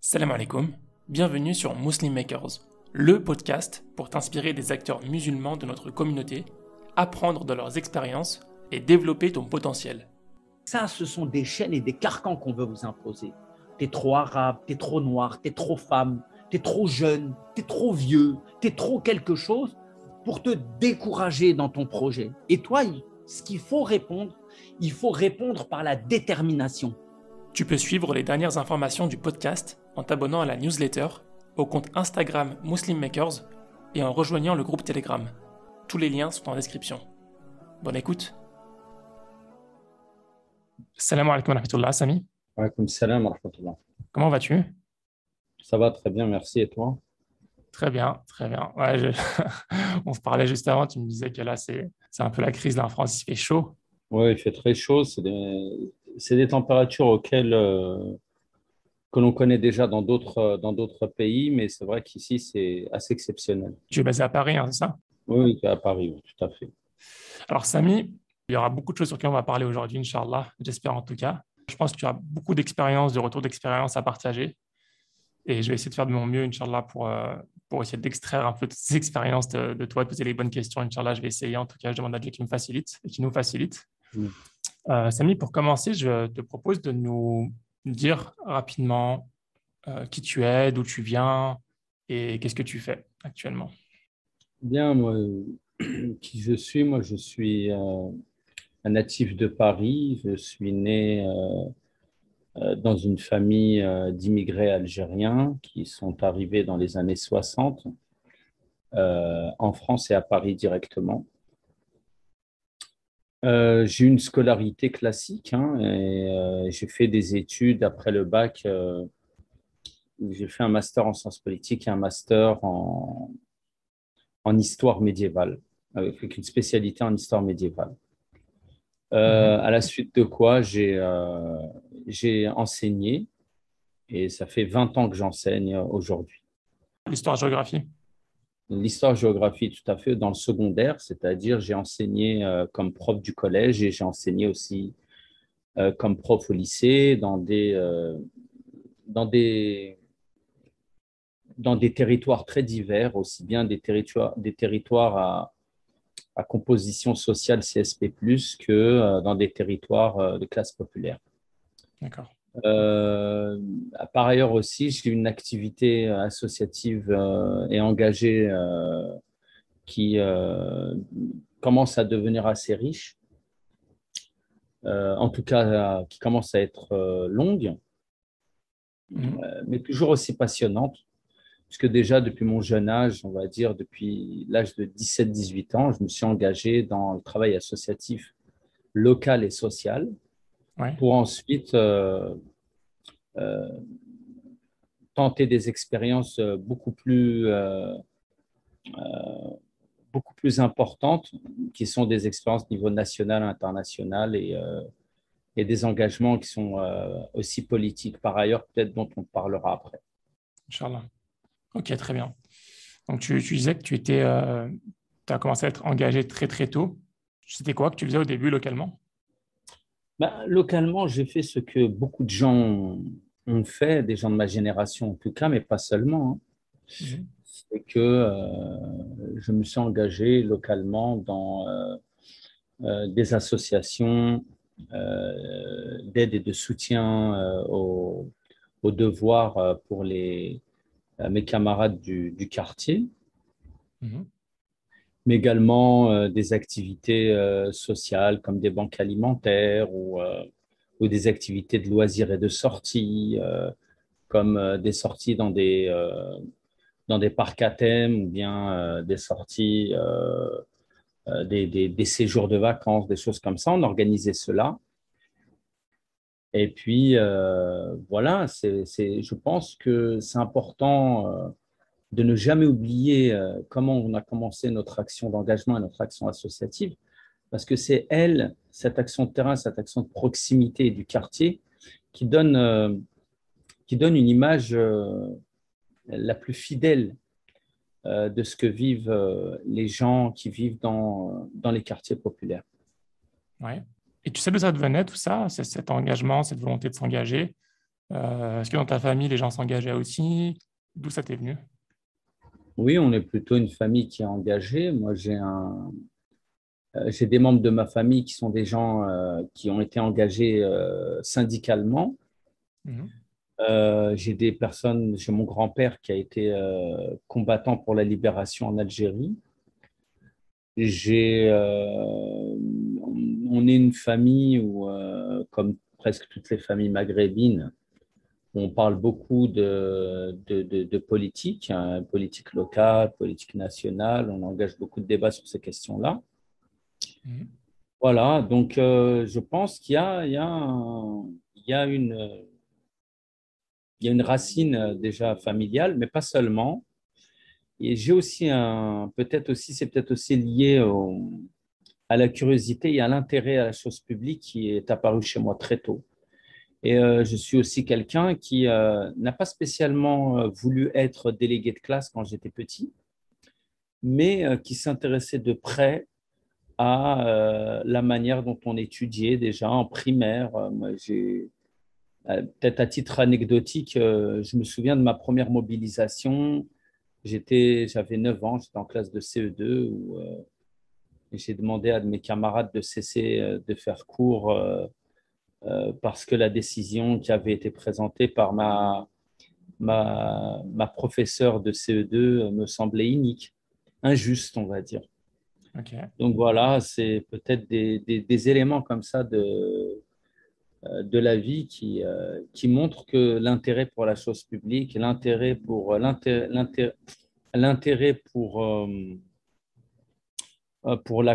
Salam alaikum, bienvenue sur Muslim Makers, le podcast pour t'inspirer des acteurs musulmans de notre communauté, apprendre de leurs expériences et développer ton potentiel. Ça, ce sont des chaînes et des carcans qu'on veut vous imposer. T'es trop arabe, t'es trop noir, t'es trop femme, t'es trop jeune, t'es trop vieux, t'es trop quelque chose pour te décourager dans ton projet. Et toi, ce qu'il faut répondre, il faut répondre par la détermination. Tu peux suivre les dernières informations du podcast en t'abonnant à la newsletter, au compte Instagram Muslim Makers et en rejoignant le groupe Telegram. Tous les liens sont en description. Bonne écoute. Salam alaikum wa rahmatullah, Sami. Wa alaykoum salam wa rahmatullah. Comment vas-tu? Ça va très bien, merci. Et toi? Très bien, très bien. Ouais, on se parlait juste avant, tu me disais que là, c'est un peu la crise là en France, il fait chaud. Oui, il fait très chaud. C'est des températures que l'on connaît déjà dans d'autres pays, mais c'est vrai qu'ici, c'est assez exceptionnel. Tu es basé à Paris, hein, c'est ça? Oui, à Paris, oui, tout à fait. Alors, Sami, il y aura beaucoup de choses sur lesquelles on va parler aujourd'hui, Inch'Allah, j'espère en tout cas. Je pense que tu as beaucoup d'expérience, de retours d'expérience à partager. Et je vais essayer de faire de mon mieux, Inch'Allah, pour essayer d'extraire un peu de ces expériences de toi, de poser les bonnes questions. Inch'Allah, je vais essayer. En tout cas, je demande à Dieu qui me facilite et qui nous facilite. Mm. Sami, pour commencer, je te propose de nous dire rapidement qui tu es, d'où tu viens et qu'est-ce que tu fais actuellement. Bien, moi, qui je suis? Moi, je suis un natif de Paris. Je suis né dans une famille d'immigrés algériens qui sont arrivés dans les années 60 en France et à Paris directement. J'ai eu une scolarité classique, hein, et j'ai fait des études après le bac. J'ai fait un master en sciences politiques et un master en histoire médiévale, avec une spécialité en histoire médiévale. À la suite de quoi, j'ai enseigné et ça fait 20 ans que j'enseigne aujourd'hui. L'histoire-géographie. L'histoire-géographie, tout à fait, dans le secondaire, c'est-à-dire j'ai enseigné comme prof du collège et j'ai enseigné aussi comme prof au lycée dans des, dans des territoires très divers, aussi bien des territoires à composition sociale CSP+, que dans des territoires de classe populaire. D'accord. Euh, Par ailleurs aussi, j'ai une activité associative et engagée qui commence à devenir assez riche, en tout cas qui commence à être longue, mais toujours aussi passionnante, puisque déjà depuis mon jeune âge, on va dire depuis l'âge de 17-18 ans, je me suis engagé dans le travail associatif local et social, Ouais. pour ensuite euh, tenter des expériences beaucoup plus importantes, qui sont des expériences niveau national, international et des engagements qui sont aussi politiques par ailleurs, peut-être dont on parlera après. Inch'Allah. Ok, très bien. Donc, tu disais que tu as commencé à être engagé très, très tôt. C'était quoi que tu faisais au début localement? Ben, localement, j'ai fait ce que beaucoup de gens ont fait, des gens de ma génération en tout cas, mais pas seulement, hein. Mhm. C'est que je me suis engagé localement dans des associations d'aide et de soutien aux devoirs pour mes camarades du quartier, Mhm. mais également des activités sociales comme des banques alimentaires ou des activités de loisirs et de sorties, comme des sorties dans des parcs à thème ou bien des sorties, des séjours de vacances, des choses comme ça. On organisait cela. Et puis, voilà, je pense que c'est important de ne jamais oublier comment on a commencé notre action d'engagement et notre action associative, parce que c'est cette action de terrain, cette action de proximité du quartier qui donne une image la plus fidèle de ce que vivent les gens qui vivent dans les quartiers populaires. Ouais. Et tu sais d'où ça devenait tout ça, cet engagement, cette volonté de s'engager? Est-ce que dans ta famille, les gens s'engageaient aussi? D'où ça t'est venu? Oui, on est plutôt une famille qui est engagée. Moi, j'ai des membres de ma famille qui sont des gens qui ont été engagés syndicalement. Mhm. J'ai mon grand-père qui a été combattant pour la libération en Algérie. On est une famille où, comme presque toutes les familles maghrébines, on parle beaucoup de politique, hein, politique locale, politique nationale. On engage beaucoup de débats sur ces questions-là. Mhm. Voilà, donc je pense il y a une racine déjà familiale, mais pas seulement. Et j'ai aussi c'est peut-être aussi lié à la curiosité et à l'intérêt à la chose publique qui est apparu chez moi très tôt. Et je suis aussi quelqu'un qui n'a pas spécialement voulu être délégué de classe quand j'étais petit, mais qui s'intéressait de près à la manière dont on étudiait déjà en primaire. Moi, peut-être à titre anecdotique, je me souviens de ma première mobilisation. J'avais 9 ans, j'étais en classe de CE2 où j'ai demandé à mes camarades de cesser de faire cours parce que la décision qui avait été présentée par ma professeure de CE2 me semblait inique, injuste, on va dire. Ok. Donc voilà, c'est peut-être des éléments comme ça de la vie qui montrent que l'intérêt pour la chose publique, l'intérêt pour la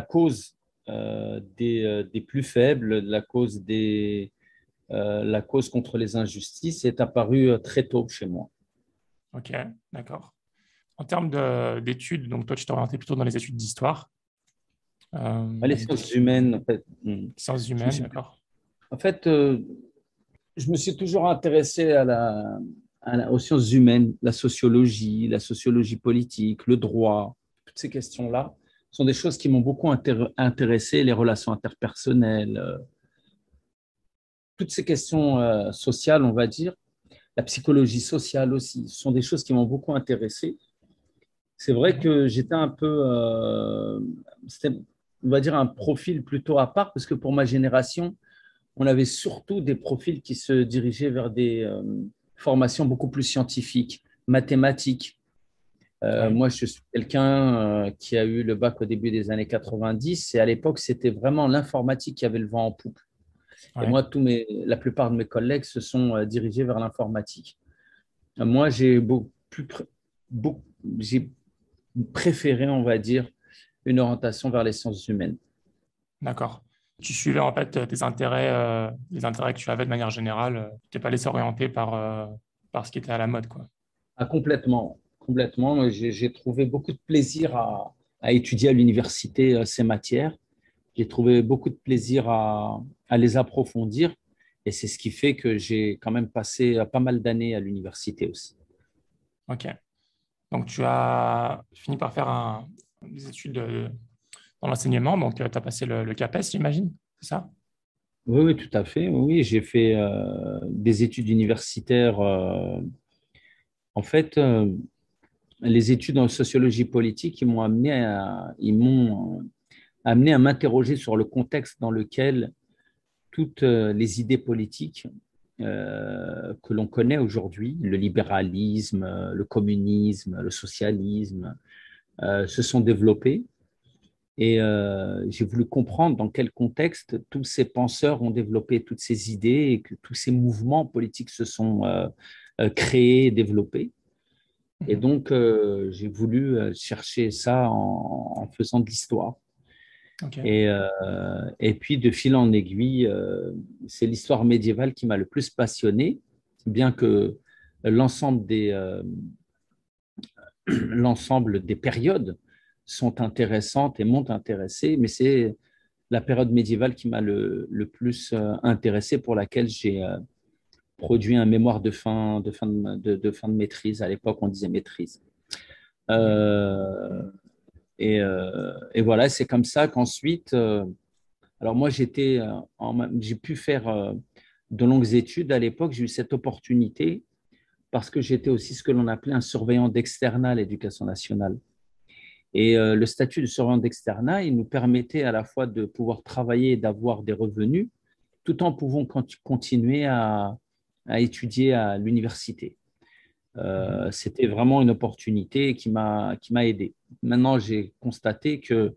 cause des plus faibles, la cause contre les injustices est apparu très tôt chez moi. Ok, d'accord. En termes d'études, donc toi, tu t'es orienté plutôt dans les études d'histoire, Les donc sciences humaines, sciences je me humaines, suis, d'accord. en fait, je me suis toujours intéressé aux sciences humaines, la sociologie politique, le droit, toutes ces questions-là sont des choses qui m'ont beaucoup intéressé, les relations interpersonnelles, toutes ces questions sociales, on va dire, la psychologie sociale aussi, ce sont des choses qui m'ont beaucoup intéressé. C'est vrai Mhm. que j'étais un peu, c'était, on va dire, un profil plutôt à part, parce que pour ma génération, on avait surtout des profils qui se dirigeaient vers des formations beaucoup plus scientifiques, mathématiques. Oui, Moi, je suis quelqu'un qui a eu le bac au début des années 90 et à l'époque, c'était vraiment l'informatique qui avait le vent en poupe. Et oui, moi, la plupart de mes collègues se sont dirigés vers l'informatique. Moi, beaucoup- j'ai préféré, on va dire, une orientation vers les sciences humaines. d'accord. Tu suivais en fait tes intérêts, les intérêts que tu avais de manière générale. Tu t'es pas laissé orienter par ce qui était à la mode, quoi. Ah, complètement, complètement. Moi, j'ai trouvé beaucoup de plaisir à étudier à l'université ces matières. J'ai trouvé beaucoup de plaisir à les approfondir. Et c'est ce qui fait que j'ai quand même passé pas mal d'années à l'université aussi. Ok. Donc, tu as fini par faire des études dans l'enseignement. Donc, tu as passé le CAPES, j'imagine, c'est ça? Oui, oui, tout à fait. Oui, j'ai fait des études universitaires. En fait, les études en sociologie politique, ils m'ont amené à m'interroger sur le contexte dans lequel toutes les idées politiques que l'on connaît aujourd'hui, le libéralisme, le communisme, le socialisme, se sont développées. Et j'ai voulu comprendre dans quel contexte tous ces penseurs ont développé toutes ces idées et que tous ces mouvements politiques se sont créés et développés. Et Mhm. donc, j'ai voulu chercher ça en faisant de l'histoire. Ok. Et puis, de fil en aiguille, c'est l'histoire médiévale qui m'a le plus passionné, bien que l'ensemble l'ensemble des périodes sont intéressantes et m'ont intéressé, mais c'est la période médiévale qui m'a le plus intéressé, pour laquelle j'ai produit un mémoire de fin de maîtrise. À l'époque, on disait maîtrise. Mhm. Euh, et voilà, c'est comme ça qu'ensuite, alors moi, j'ai pu faire de longues études. À l'époque, j'ai eu cette opportunité parce que j'étais aussi ce que l'on appelait un surveillant d'externat à l'éducation nationale. Et le statut de surveillant d'externat, il nous permettait à la fois de pouvoir travailler et d'avoir des revenus, tout en pouvant continuer à étudier à l'université. C'était vraiment une opportunité qui m'a aidé. Maintenant, j'ai constaté que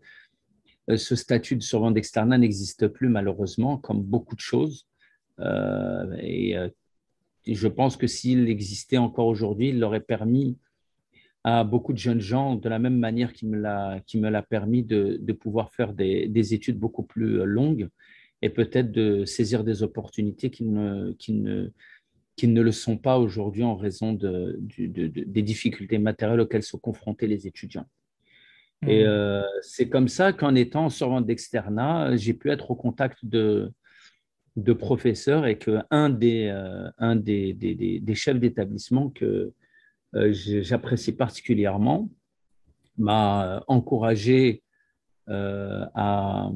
ce statut de surveillant d'externat n'existe plus malheureusement, comme beaucoup de choses. Et je pense que s'il existait encore aujourd'hui, il aurait permis à beaucoup de jeunes gens, de la même manière qu'il me l'a permis de pouvoir faire des études beaucoup plus longues et peut-être de saisir des opportunités qui ne le sont pas aujourd'hui en raison des difficultés matérielles auxquelles sont confrontés les étudiants. Et c'est comme ça qu'en étant surveillant d'externat, j'ai pu être au contact de professeurs et qu'un des chefs d'établissement que j'apprécie particulièrement m'a encouragé à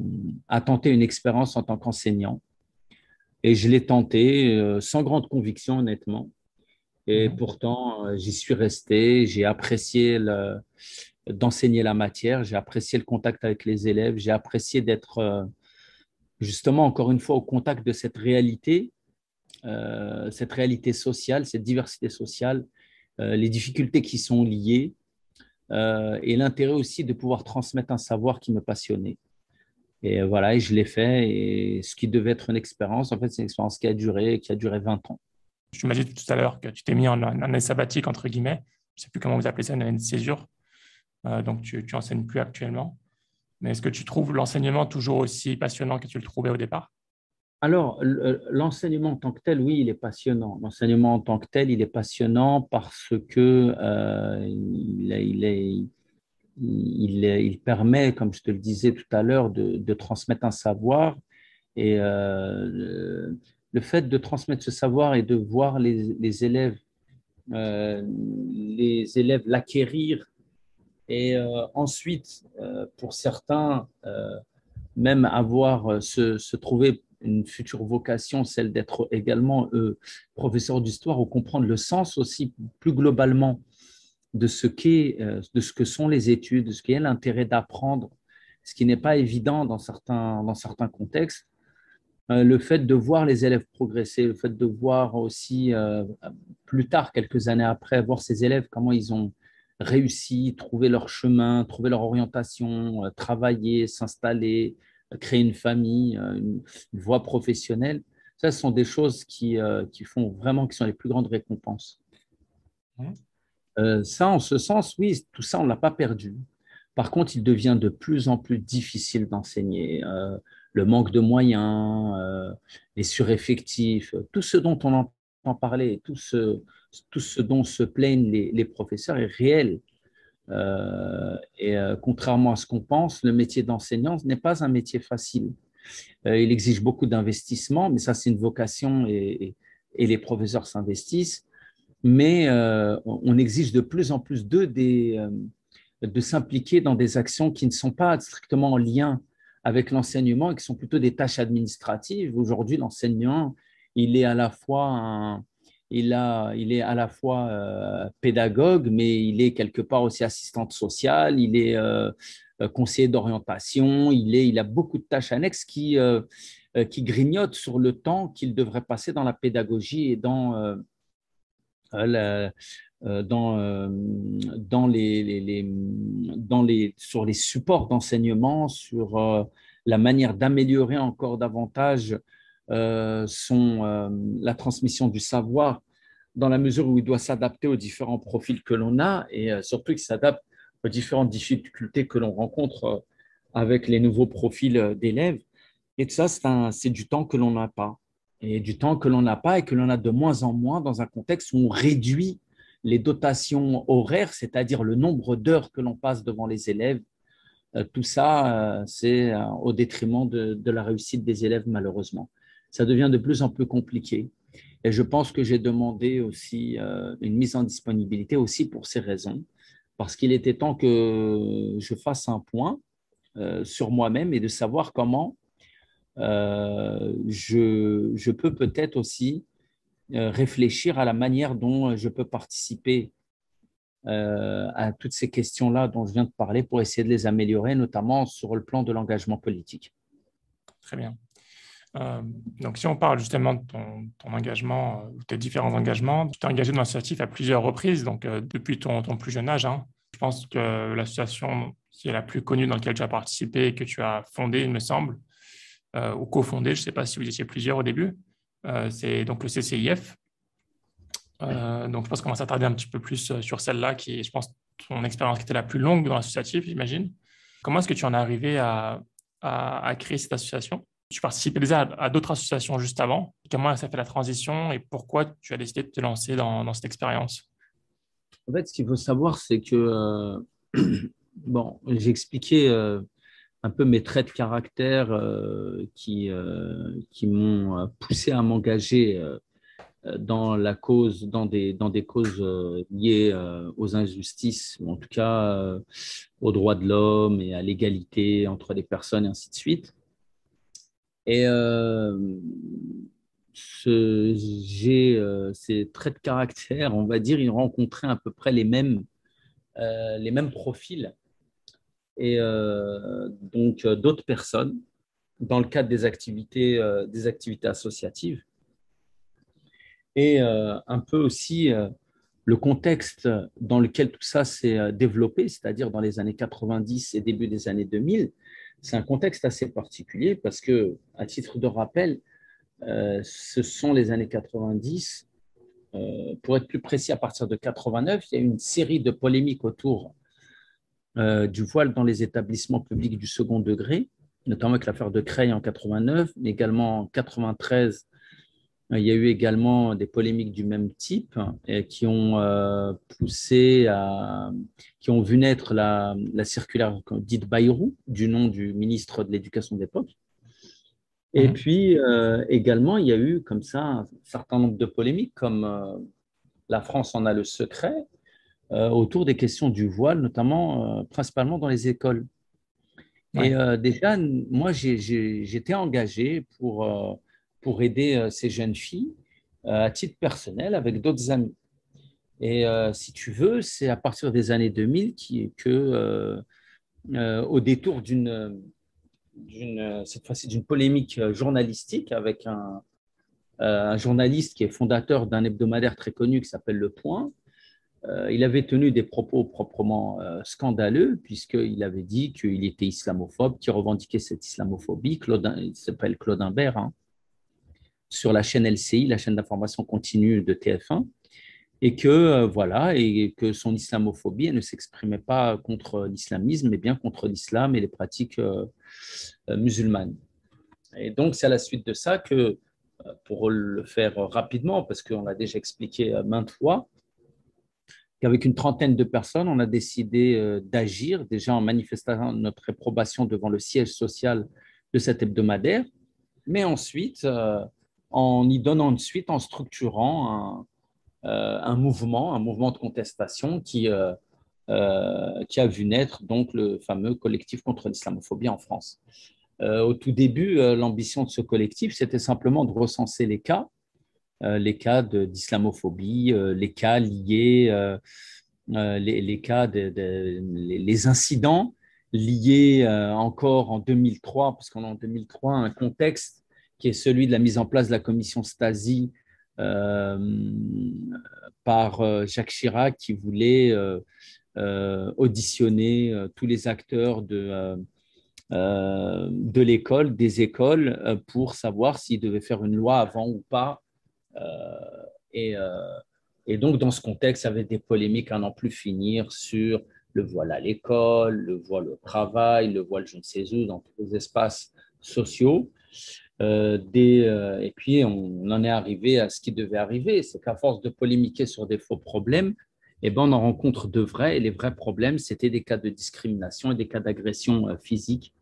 tenter une expérience en tant qu'enseignant. Et je l'ai tenté sans grande conviction, honnêtement. Et pourtant, j'y suis resté, j'ai apprécié d'enseigner la matière, j'ai apprécié le contact avec les élèves, j'ai apprécié d'être justement, encore une fois, au contact de cette réalité sociale, cette diversité sociale, les difficultés qui sont liées et l'intérêt aussi de pouvoir transmettre un savoir qui me passionnait. Et voilà, et je l'ai fait. Et ce qui devait être une expérience, en fait, c'est une expérience qui a duré 20 ans. Tu m'as dit tout à l'heure que tu t'es mis en année sabbatique, entre guillemets. Je ne sais plus comment vous appelez ça, une année de césure. Donc, tu enseignes plus actuellement. Mais est-ce que tu trouves l'enseignement toujours aussi passionnant que tu le trouvais au départ? Alors, l'enseignement en tant que tel, oui, il est passionnant. L'enseignement en tant que tel, il est passionnant parce que il permet, comme je te le disais tout à l'heure, de transmettre un savoir. Et le fait de transmettre ce savoir et de voir euh, les élèves l'acquérir et ensuite, pour certains, même avoir se trouver une future vocation, celle d'être également professeur d'histoire ou comprendre le sens aussi plus globalement de ce que sont les études, de ce qu'est l'intérêt d'apprendre, ce qui n'est pas évident dans certains contextes. Le fait de voir les élèves progresser, le fait de voir aussi plus tard, quelques années après, voir ces élèves, comment ils ont réussi, trouver leur chemin, trouver leur orientation, travailler, s'installer, créer une famille, une voie professionnelle. Ça, ce sont des choses qui font vraiment, qui sont les plus grandes récompenses. Mhm. Ça, en ce sens, oui, tout ça, on ne l'a pas perdu. Par contre, il devient de plus en plus difficile d'enseigner. Le manque de moyens, les sureffectifs, tout ce dont on entend parler, tout ce dont se plaignent les professeurs est réel. Contrairement à ce qu'on pense, le métier d'enseignant n'est pas un métier facile. Il exige beaucoup d'investissement, mais ça, c'est une vocation et les professeurs s'investissent. Mais on exige de plus en plus d'eux de s'impliquer dans des actions qui ne sont pas strictement en lien avec l'enseignement et qui sont plutôt des tâches administratives. Aujourd'hui, l'enseignant, il est à la fois il est à la fois pédagogue, mais il est quelque part aussi assistante sociale, il est conseiller d'orientation, il a beaucoup de tâches annexes qui grignotent sur le temps qu'il devrait passer dans la pédagogie et la, sur les supports d'enseignement, sur la manière d'améliorer encore davantage la transmission du savoir, dans la mesure où il doit s'adapter aux différents profils que l'on a et surtout qu'il s'adapte aux différentes difficultés que l'on rencontre avec les nouveaux profils d'élèves. Et tout ça, c'est du temps que l'on n'a pas. Et du temps que l'on n'a pas et que l'on a de moins en moins dans un contexte où on réduit les dotations horaires, c'est-à-dire le nombre d'heures que l'on passe devant les élèves. Tout ça, c'est au détriment de la réussite des élèves, malheureusement. Ça devient de plus en plus compliqué. Et je pense que j'ai demandé aussi une mise en disponibilité aussi pour ces raisons, parce qu'il était temps que je fasse un point sur moi-même et de savoir comment je peux peut-être aussi réfléchir à la manière dont je peux participer à toutes ces questions-là dont je viens de parler pour essayer de les améliorer, notamment sur le plan de l'engagement politique. Très bien. Euh, donc, si on parle justement de ton engagement, tes différents engagements, tu t'es engagé dans l'associatif à plusieurs reprises, donc depuis ton plus jeune âge, hein. Je pense que l'association qui est la plus connue dans laquelle tu as participé et que tu as fondée, il me semble, ou cofondée, je ne sais pas si vous étiez plusieurs au début, c'est donc le CCIF. Donc, je pense qu'on va s'attarder un petit peu plus sur celle-là, qui est, je pense, ton expérience qui était la plus longue dans l'associatif, j'imagine. Comment est-ce que tu en es arrivé à créer cette association? Tu participais déjà à d'autres associations juste avant. Comment ça fait la transition et pourquoi tu as décidé de te lancer dans cette expérience? En fait, ce qu'il faut savoir, c'est que, bon, j'ai expliqué un peu mes traits de caractère qui m'ont poussé à m'engager dans la cause, dans des causes liées aux injustices, ou en tout cas aux droits de l'homme et à l'égalité entre les personnes, et ainsi de suite. Et ces traits de caractère, on va dire, ils rencontraient à peu près les mêmes profils et donc d'autres personnes dans le cadre des activités associatives et un peu aussi le contexte dans lequel tout ça s'est développé, c'est-à-dire dans les années 90 et début des années 2000. C'est un contexte assez particulier parce que, à titre de rappel, ce sont les années 90. Pour être plus précis, à partir de 89, il y a eu une série de polémiques autour du voile dans les établissements publics du second degré, notamment avec l'affaire de Creil en 89, mais également en 93. Il y a eu également des polémiques du même type qui ont qui ont vu naître la circulaire dite Bayrou, du nom du ministre de l'Éducation de l'époque. Et Mhm. puis également, il y a eu comme ça un certain nombre de polémiques, comme la France en a le secret, autour des questions du voile, notamment principalement dans les écoles. Et Ouais. déjà, moi, j'étais engagé pour aider ces jeunes filles à titre personnel avec d'autres amis. Et si tu veux, c'est à partir des années 2000 au détour cette fois-ci d'une polémique journalistique avec un journaliste qui est fondateur d'un hebdomadaire très connu qui s'appelle Le Point. Il avait tenu des propos proprement scandaleux, puisqu'il avait dit qu'il était islamophobe, qu'il revendiquait cette islamophobie. Il s'appelle Claude Imbert, hein, sur la chaîne LCI, la chaîne d'information continue de TF1, et que, voilà, et que son islamophobie elle ne s'exprimait pas contre l'islamisme, mais bien contre l'islam et les pratiques musulmanes. Et donc, c'est à la suite de ça que, pour le faire rapidement, parce qu'on l'a déjà expliqué maintes fois, qu'avec une trentaine de personnes, on a décidé d'agir, déjà en manifestant notre réprobation devant le siège social de cet hebdomadaire, mais ensuite en y donnant une suite, en structurant un mouvement de contestation qui a vu naître donc le fameux collectif contre l'islamophobie en France. Au tout début, l'ambition de ce collectif, c'était simplement de recenser les cas d'islamophobie, les cas liés les cas, les incidents liés encore en 2003, parce qu'on est en 2003, un contexte qui est celui de la mise en place de la commission Stasi euh, par Jacques Chirac, qui voulait auditionner tous les acteurs de l'école, des écoles, pour savoir s'ils devaient faire une loi avant ou pas. Euh, et, euh, et donc, dans ce contexte, il y avait des polémiques à n'en plus finir sur le voile à l'école, le voile au travail, le voile je ne sais où, dans tous les espaces sociaux. Et puis, on en est arrivé à ce qui devait arriver. C'est qu'à force de polémiquer sur des faux problèmes, eh ben, on en rencontre de vrais. Et les vrais problèmes, c'était des cas de discrimination et des cas d'agression physique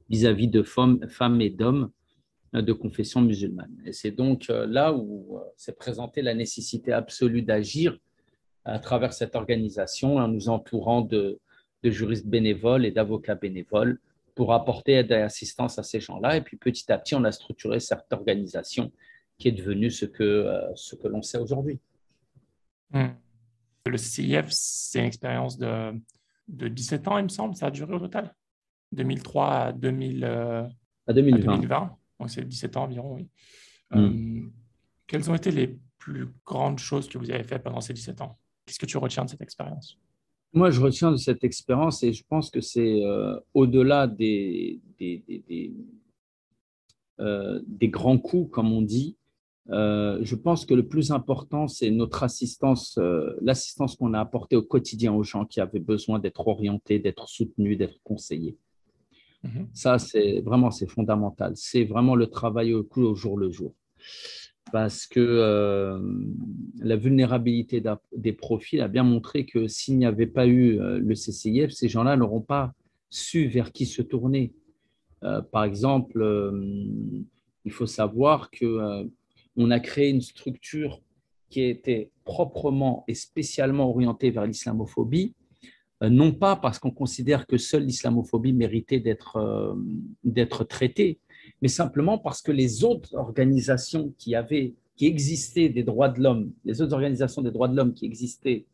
vis-à-vis de femmes et d'hommes de confession musulmane. Et c'est donc là où s'est présentée la nécessité absolue d'agir à travers cette organisation en nous entourant de juristes bénévoles et d'avocats bénévoles pour apporter aide et assistance à ces gens-là. Et puis petit à petit, on a structuré cette organisation qui est devenue ce que l'on sait aujourd'hui. Le CCIF, c'est une expérience de 17 ans, il me semble. Ça a duré au total 2003 à 2020. 2020. Donc, c'est 17 ans environ, oui. Mm. Quelles ont été les plus grandes choses que vous avez faites pendant ces 17 ans? Qu'est-ce que tu retiens de cette expérience? Moi, je retiens de cette expérience et je pense que c'est au-delà des grands coups, comme on dit. Je pense que le plus important, c'est notre assistance, l'assistance qu'on a apportée au quotidien aux gens qui avaient besoin d'être orientés, d'être soutenus, d'être conseillés. Ça, c'est fondamental. C'est vraiment le travail au jour le jour. Parce que la vulnérabilité des profils a bien montré que s'il n'y avait pas eu le CCIF, ces gens-là n'auront pas su vers qui se tourner. Par exemple, il faut savoir que on a créé une structure qui était proprement et spécialement orientée vers l'islamophobie, non pas parce qu'on considère que seule l'islamophobie méritait d'être traitée, mais simplement parce que les autres organisations qui existaient des droits de l'homme, les autres organisations des droits de l'homme qui existaient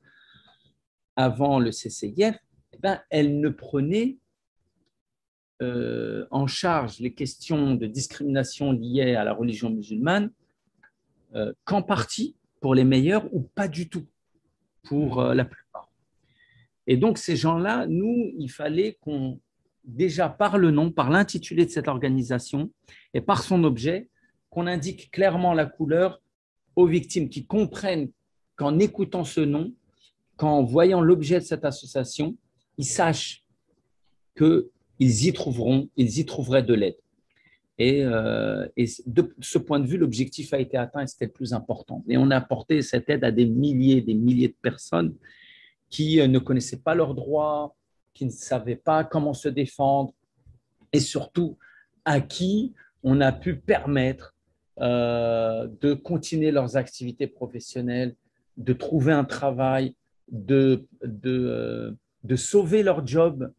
avant le CCIF, eh ben, elles ne prenaient en charge les questions de discrimination liées à la religion musulmane qu'en partie pour les meilleurs ou pas du tout pour la plupart. Et donc, ces gens-là, nous, il fallait qu'on, déjà par le nom, par l'intitulé de cette organisation et par son objet, qu'on indique clairement la couleur aux victimes qui comprennent qu'en écoutant ce nom, qu'en voyant l'objet de cette association, ils sachent qu'ils y trouveraient de l'aide. Et de ce point de vue, l'objectif a été atteint et c'était le plus important. Et on a apporté cette aide à des milliers de personnes qui ne connaissaient pas leurs droits, qui ne savaient pas comment se défendre et surtout à qui on a pu permettre de continuer leurs activités professionnelles, de trouver un travail, de sauver leur job.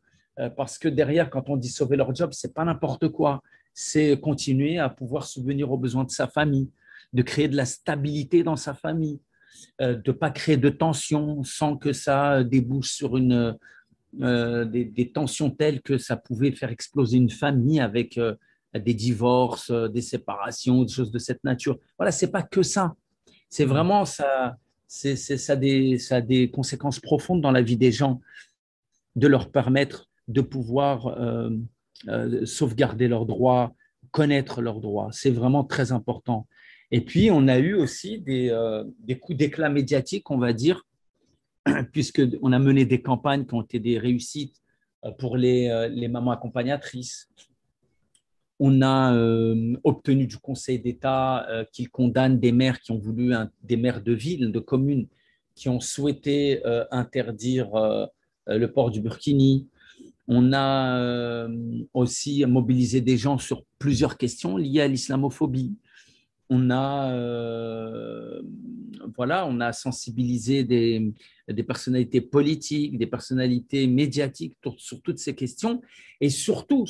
Parce que derrière, quand on dit sauver leur job, ce n'est pas n'importe quoi. C'est continuer à pouvoir subvenir aux besoins de sa famille, de créer de la stabilité dans sa famille, de ne pas créer de tensions sans que ça débouche sur des tensions telles que ça pouvait faire exploser une famille avec des divorces, des séparations, des choses de cette nature. Voilà, ce n'est pas que ça. C'est vraiment ça. Ça a des conséquences profondes dans la vie des gens, de leur permettre de pouvoir sauvegarder leurs droits, connaître leurs droits. C'est vraiment très important. Et puis, on a eu aussi des coups d'éclat médiatiques, on va dire, puisqu'on a mené des campagnes qui ont été des réussites pour les mamans accompagnatrices. On a obtenu du Conseil d'État qu'il condamne des maires qui ont voulu, des maires de villes, de communes, qui ont souhaité interdire le port du burkini. On a aussi mobilisé des gens sur plusieurs questions liées à l'islamophobie. On a sensibilisé des personnalités politiques, des personnalités médiatiques sur toutes ces questions. Et surtout,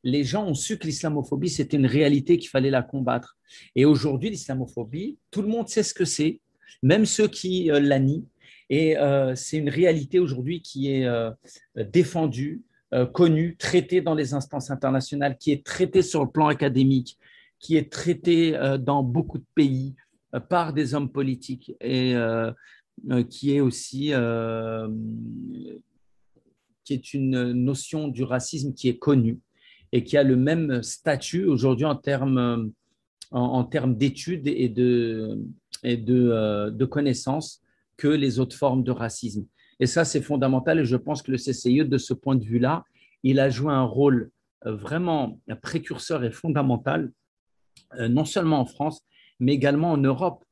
les gens ont su que l'islamophobie, c'était une réalité qu'il fallait la combattre. Et aujourd'hui, l'islamophobie, tout le monde sait ce que c'est, même ceux qui la nient. Et c'est une réalité aujourd'hui qui est défendue, connue, traitée dans les instances internationales, qui est traitée sur le plan académique, qui est traitée dans beaucoup de pays par des hommes politiques et qui est aussi qui est une notion du racisme qui est connue et qui a le même statut aujourd'hui en termes d'études et de connaissances que les autres formes de racisme. Et ça, c'est fondamental et je pense que le CCIE, de ce point de vue-là, il a joué un rôle vraiment précurseur et fondamental, non seulement en France, mais également en Europe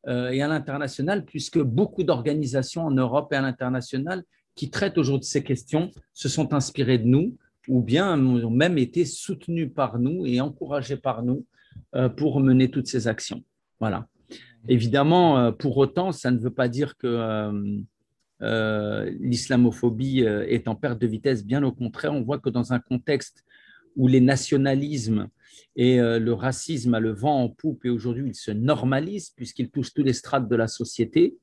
et à l'international, puisque beaucoup d'organisations en Europe et à l'international qui traitent aujourd'hui ces questions se sont inspirées de nous ou bien ont même été soutenues par nous et encouragées par nous pour mener toutes ces actions. Voilà. Évidemment, pour autant, ça ne veut pas dire que l'islamophobie est en perte de vitesse. Bien au contraire, on voit que dans un contexte où les nationalismes et le racisme a le vent en poupe et aujourd'hui il se normalise puisqu'il touche tous les strates de la société,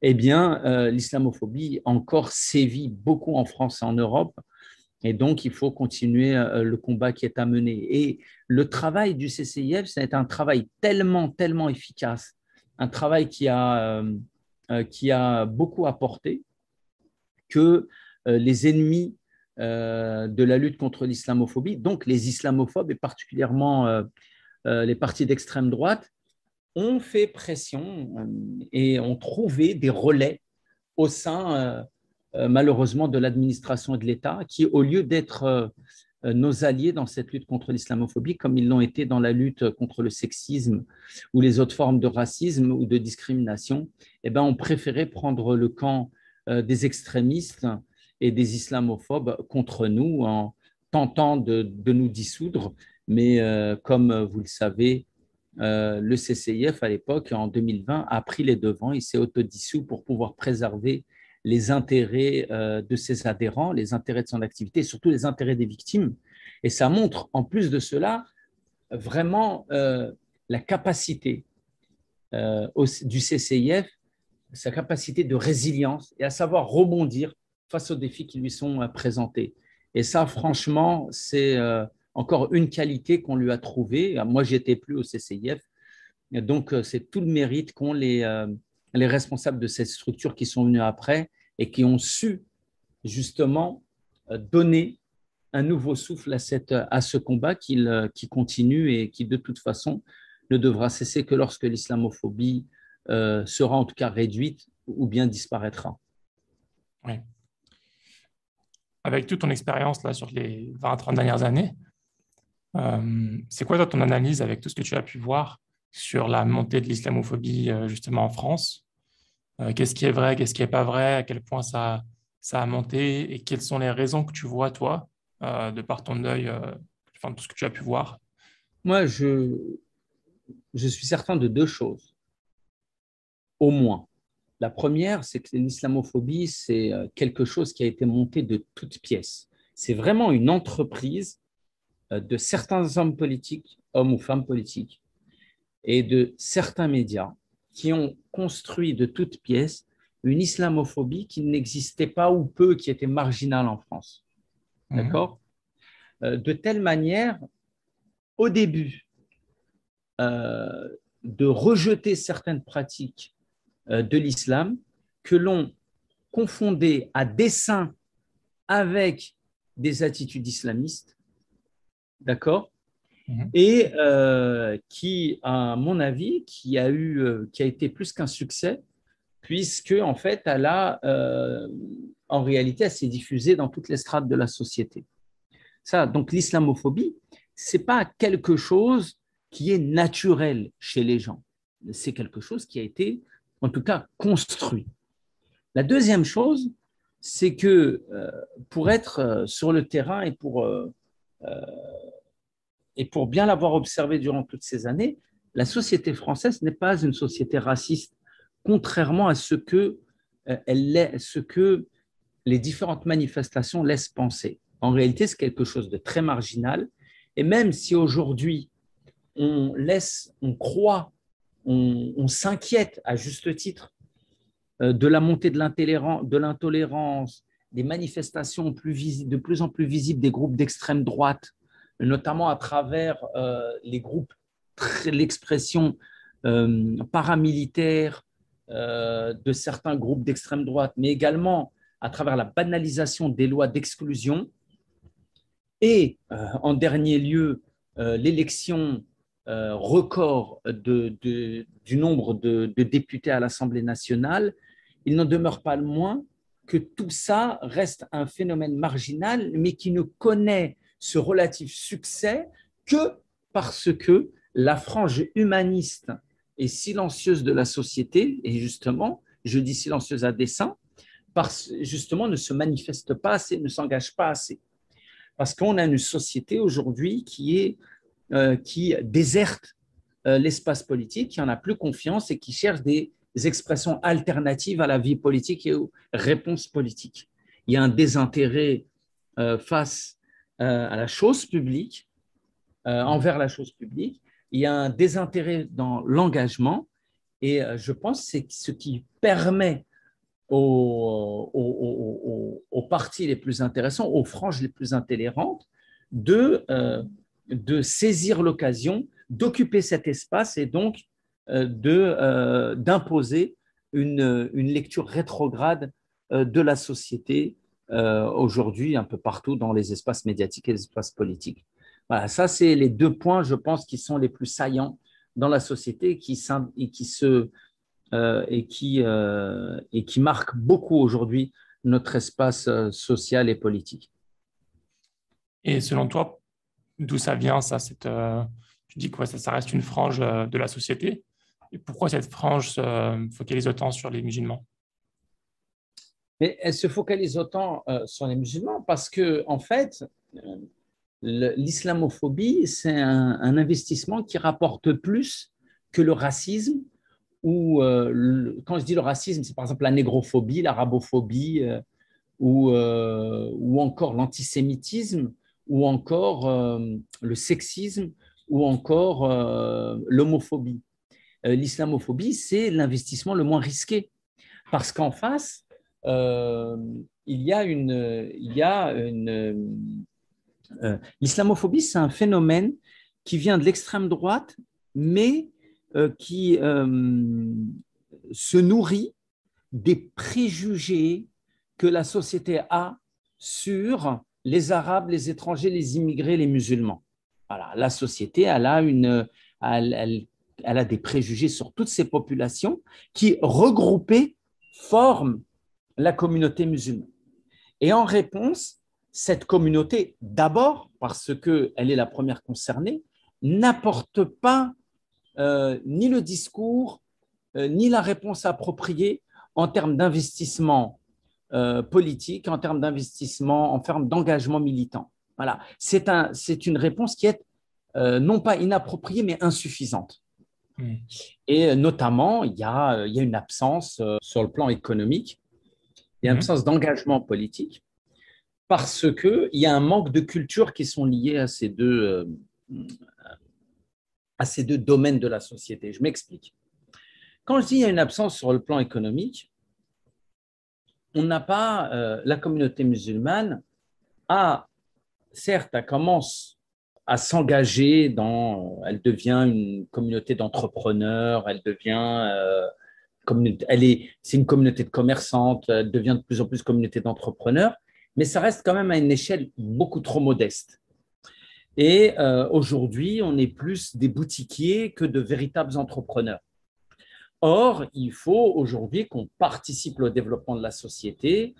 eh bien, l'islamophobie encore sévit beaucoup en France et en Europe. Et donc, il faut continuer le combat qui est à mener. Et le travail du CCIF, ça a été un travail tellement, tellement efficace, un travail qui a beaucoup apporté que les ennemis de la lutte contre l'islamophobie, donc les islamophobes et particulièrement les partis d'extrême droite, ont fait pression et ont trouvé des relais au sein, malheureusement, de l'administration et de l'État, qui, au lieu d'être nos alliés dans cette lutte contre l'islamophobie, comme ils l'ont été dans la lutte contre le sexisme ou les autres formes de racisme ou de discrimination, eh ben, ont préféré prendre le camp des extrémistes et des islamophobes contre nous en tentant de nous dissoudre. Mais comme vous le savez, le CCIF, à l'époque, en 2020, a pris les devants. Il s'est autodissous pour pouvoir préserver les intérêts de ses adhérents, les intérêts de son activité, et surtout les intérêts des victimes. Et ça montre, en plus de cela, vraiment la capacité du CCIF, sa capacité de résilience et à savoir rebondir face aux défis qui lui sont présentés. Et ça, franchement, c'est encore une qualité qu'on lui a trouvée. Moi, je n'étais plus au CCIF, donc c'est tout le mérite qu'ont les responsables de cette structure qui sont venus après et qui ont su justement donner un nouveau souffle à ce combat qui continue et qui de toute façon ne devra cesser que lorsque l'islamophobie sera en tout cas réduite ou bien disparaîtra. Oui. Avec toute ton expérience là, sur les 20-30 dernières années, c'est quoi ton analyse avec tout ce que tu as pu voir sur la montée de l'islamophobie justement en France? Qu'est-ce qui est vrai, qu'est-ce qui n'est pas vrai, à quel point ça a monté et quelles sont les raisons que tu vois, toi, de par ton œil, enfin, tout ce que tu as pu voir? Moi, je suis certain de deux choses, au moins. La première, c'est que l'islamophobie, c'est quelque chose qui a été monté de toutes pièces. C'est vraiment une entreprise de certains hommes politiques, hommes ou femmes politiques, et de certains médias qui ont construit de toutes pièces une islamophobie qui n'existait pas ou peu, qui était marginale en France. D'accord ? De telle manière, au début, de rejeter certaines pratiques de l'islam que l'on confondait à dessein avec des attitudes islamistes, d'accord ? Et qui, à mon avis, qui a été plus qu'un succès, puisque en fait, en réalité, elle s'est diffusée dans toutes les strates de la société. Ça, donc l'islamophobie, c'est pas quelque chose qui est naturel chez les gens. C'est quelque chose qui a été, en tout cas, construit. La deuxième chose, c'est que pour être sur le terrain et pour bien l'avoir observé durant toutes ces années, la société française n'est pas une société raciste, contrairement à ce que les différentes manifestations laissent penser. En réalité, c'est quelque chose de très marginal. Et même si aujourd'hui, on croit, on s'inquiète à juste titre de la montée de l'intolérance, des manifestations de plus en plus visibles des groupes d'extrême droite, notamment à travers les groupes, l'expression paramilitaire de certains groupes d'extrême droite, mais également à travers la banalisation des lois d'exclusion et, en dernier lieu, l'élection record du nombre de députés à l'Assemblée nationale, il n'en demeure pas le moins que tout ça reste un phénomène marginal, mais qui ne connaît ce relatif succès que parce que la frange humaniste et silencieuse de la société, et justement, je dis silencieuse à dessein, justement ne se manifeste pas assez, ne s'engage pas assez. Parce qu'on a une société aujourd'hui qui déserte l'espace politique, qui en a plus confiance et qui cherche des expressions alternatives à la vie politique et aux réponses politiques. Il y a un désintérêt face à la chose publique, envers la chose publique. Il y a un désintérêt dans l'engagement et je pense que c'est ce qui permet aux partis les plus intéressants, aux franges les plus intolérantes, de saisir l'occasion, d'occuper cet espace et donc d'imposer une lecture rétrograde de la société aujourd'hui un peu partout dans les espaces médiatiques et les espaces politiques. Voilà, ça, c'est les deux points, je pense, qui sont les plus saillants dans la société et qui marquent beaucoup aujourd'hui notre espace social et politique. Et selon toi, d'où ça vient, ça, tu dis que ça reste une frange de la société. Et pourquoi cette frange se focalise autant sur les musulmans? Mais elle se focalise autant sur les musulmans parce que, en fait, l'islamophobie, c'est un investissement qui rapporte plus que le racisme. Ou quand je dis le racisme, c'est par exemple la négrophobie, l'arabophobie, ou encore l'antisémitisme, ou encore le sexisme, ou encore l'homophobie. L'islamophobie, c'est l'investissement le moins risqué, parce qu'en face, l'islamophobie, c'est un phénomène qui vient de l'extrême droite, mais qui se nourrit des préjugés que la société a sur les Arabes, les étrangers, les immigrés, les musulmans. Voilà, la société, elle a des préjugés sur toutes ces populations qui, regroupées, forment la communauté musulmane. Et en réponse, cette communauté, d'abord parce qu'elle est la première concernée, n'apporte pas ni le discours, ni la réponse appropriée en termes d'investissement politique, en termes d'investissement, en termes d'engagement militant. Voilà. C'est une réponse qui est non pas inappropriée, mais insuffisante. Et notamment, il y a une absence sur le plan économique, il y a une absence d'engagement politique, parce qu'il y a un manque de culture qui sont liés à ces deux domaines de la société. Je m'explique. Quand je dis qu'il y a une absence sur le plan économique, on n'a pas, la communauté musulmane certes, elle commence à s'engager elle devient une communauté d'entrepreneurs, c'est une communauté de commerçantes, elle devient de plus en plus communauté d'entrepreneurs, mais ça reste quand même à une échelle beaucoup trop modeste. Et aujourd'hui, on est plus des boutiquiers que de véritables entrepreneurs. Or, il faut aujourd'hui qu'on participe au développement de la société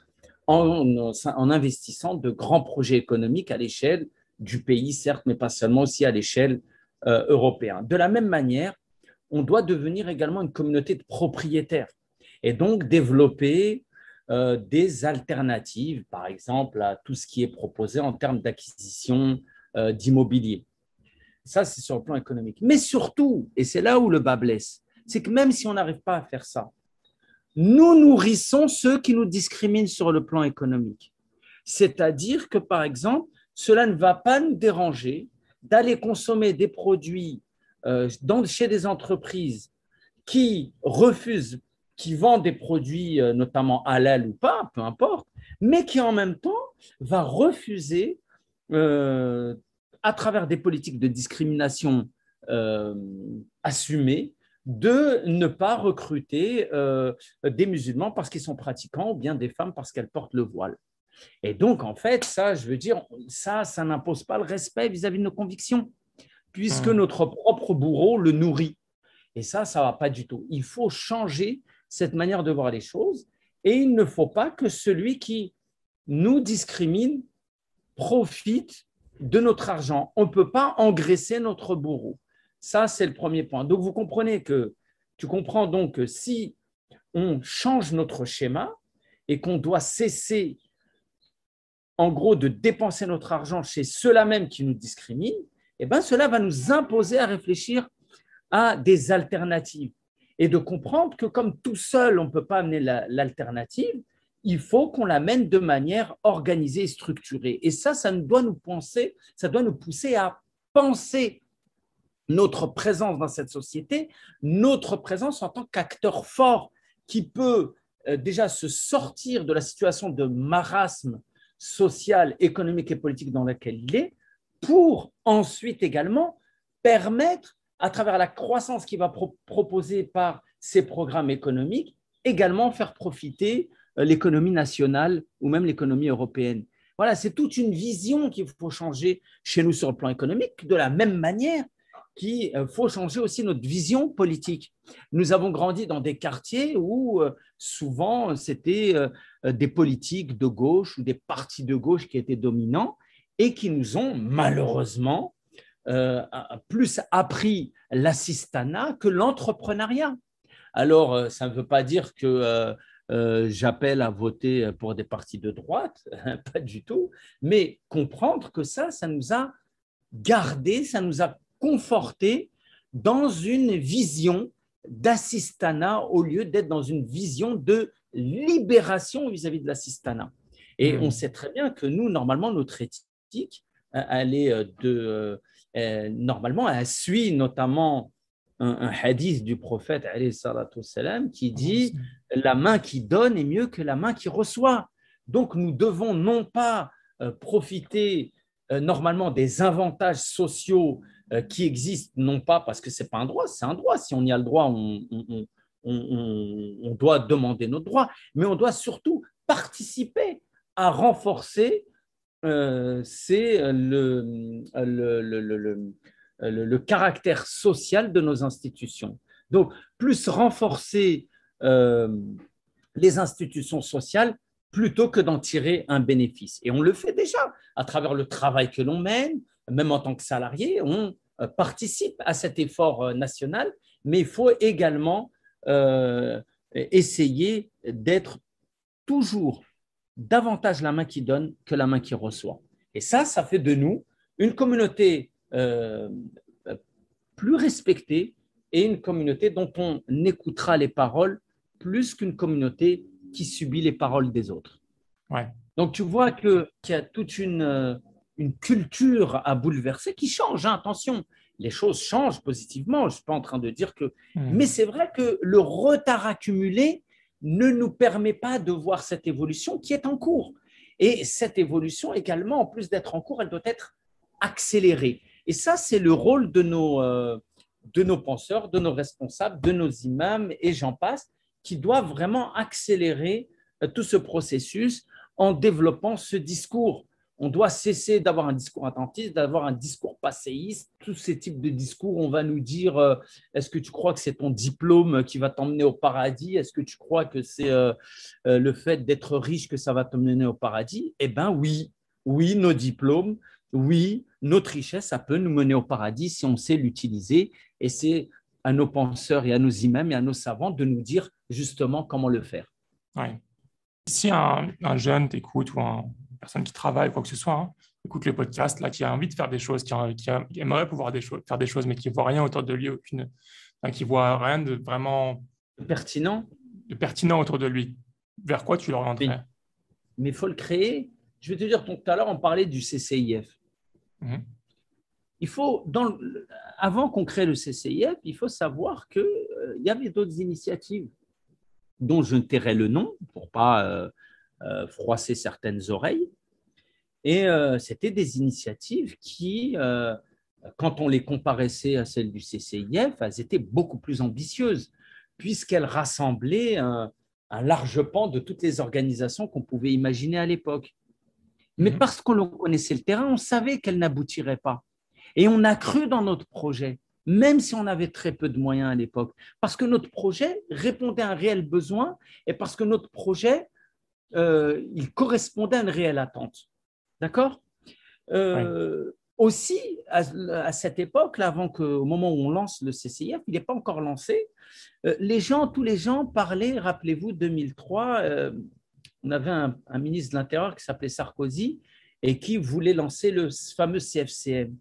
en investissant de grands projets économiques à l'échelle du pays, certes, mais pas seulement, aussi à l'échelle européenne. De la même manière, on doit devenir également une communauté de propriétaires et donc développer des alternatives, par exemple, à tout ce qui est proposé en termes d'acquisition d'immobilier. Ça, c'est sur le plan économique. Mais surtout, et c'est là où le bât blesse, c'est que même si on n'arrive pas à faire ça, nous nourrissons ceux qui nous discriminent sur le plan économique. C'est-à-dire que, par exemple, cela ne va pas nous déranger d'aller consommer des produits chez des entreprises qui refusent, qui vendent des produits notamment halal ou pas, peu importe, mais qui en même temps va refuser, à travers des politiques de discrimination assumées, de ne pas recruter des musulmans parce qu'ils sont pratiquants ou bien des femmes parce qu'elles portent le voile. Et donc, en fait, ça, je veux dire, ça n'impose pas le respect vis-à-vis de nos convictions, puisque notre propre bourreau le nourrit. Et ça ne va pas du tout. Il faut changer cette manière de voir les choses et il ne faut pas que celui qui nous discrimine profite de notre argent. On ne peut pas engraisser notre bourreau. Ça, c'est le premier point. Donc, tu comprends donc que si on change notre schéma et qu'on doit cesser, en gros, de dépenser notre argent chez ceux-là même qui nous discriminent, eh bien, cela va nous imposer à réfléchir à des alternatives. et de comprendre que comme tout seul, on ne peut pas amener l'alternative, il faut qu'on l'amène de manière organisée et structurée. Et ça doit nous pousser à penser notre présence dans cette société, notre présence en tant qu'acteur fort qui peut déjà se sortir de la situation de marasme social, économique et politique dans laquelle il est, pour ensuite également permettre, à travers la croissance qu'il va proposer par ces programmes économiques, également faire profiter l'économie nationale ou même l'économie européenne. Voilà, c'est toute une vision qu'il faut changer chez nous sur le plan économique, de la même manière qu'il faut changer aussi notre vision politique. Nous avons grandi dans des quartiers où souvent c'était des politiques de gauche ou des partis de gauche qui étaient dominants et qui nous ont malheureusement plus appris l'assistanat que l'entrepreneuriat. Alors, ça ne veut pas dire que j'appelle à voter pour des partis de droite, pas du tout, mais comprendre que ça nous a gardé, ça nous a conforté dans une vision d'assistanat au lieu d'être dans une vision de libération vis-à-vis de l'assistanat. Et on sait très bien que nous, normalement, notre éthique, normalement, elle suit notamment un hadith du prophète salam, qui dit « la main qui donne est mieux que la main qui reçoit ». Donc, nous devons non pas profiter normalement des avantages sociaux qui existent, non pas parce que ce n'est pas un droit, c'est un droit. Si on y a le droit, on doit demander notre droit, mais on doit surtout participer à renforcer le caractère social de nos institutions. Donc, plus renforcer les institutions sociales plutôt que d'en tirer un bénéfice. Et on le fait déjà à travers le travail que l'on mène, même en tant que salarié, on participe à cet effort national, mais il faut également essayer d'être toujours davantage la main qui donne que la main qui reçoit. Et ça fait de nous une communauté plus respectée et une communauté dont on écoutera les paroles plus qu'une communauté qui subit les paroles des autres. Ouais. Donc, tu vois qu'il y a toute une culture à bouleverser qui change. Hein, attention, les choses changent positivement. Je ne suis pas en train de dire que… Mais c'est vrai que le retard accumulé ne nous permet pas de voir cette évolution qui est en cours. Et cette évolution également, en plus d'être en cours, elle doit être accélérée. Et ça, c'est le rôle de nos penseurs, de nos responsables, de nos imams et j'en passe, qui doivent vraiment accélérer tout ce processus en développant ce discours. On doit cesser d'avoir un discours attentiste, d'avoir un discours passéiste. Tous ces types de discours, on va nous dire est-ce que tu crois que c'est ton diplôme qui va t'emmener au paradis? Est-ce que tu crois que c'est le fait d'être riche que ça va t'emmener au paradis? Eh bien oui, nos diplômes, oui, notre richesse, ça peut nous mener au paradis si on sait l'utiliser. Et c'est à nos penseurs et à nos imams et à nos savants de nous dire justement comment le faire. Ouais. Si un jeune t'écoute ou une personne qui travaille, quoi que ce soit, hein, écoute le podcast, là, qui a envie de faire des choses, qui aimerait pouvoir faire des choses, mais qui ne voit rien autour de lui, qui ne voit rien de vraiment pertinent autour de lui, vers quoi tu l'orienterais? Mais il faut le créer. Je vais te dire, tout à l'heure, on parlait du CCIF. Il faut, avant qu'on crée le CCIF, il faut savoir qu'il y avait d'autres initiatives dont je ne tairai le nom pour ne pas froisser certaines oreilles. Et c'était des initiatives qui, quand on les comparaissait à celles du CCIF, elles étaient beaucoup plus ambitieuses, puisqu'elles rassemblaient un large pan de toutes les organisations qu'on pouvait imaginer à l'époque. Mais parce qu'on connaissait le terrain, on savait qu'elles n'aboutiraient pas. Et on a cru dans notre projet, même si on avait très peu de moyens à l'époque, parce que notre projet répondait à un réel besoin et parce que notre projet, il correspondait à une réelle attente. D'accord ? Aussi, à cette époque, là, au moment où on lance le CCIF, il n'est pas encore lancé, tous les gens parlaient, rappelez-vous, 2003, on avait un ministre de l'Intérieur qui s'appelait Sarkozy et qui voulait lancer le fameux CFCM.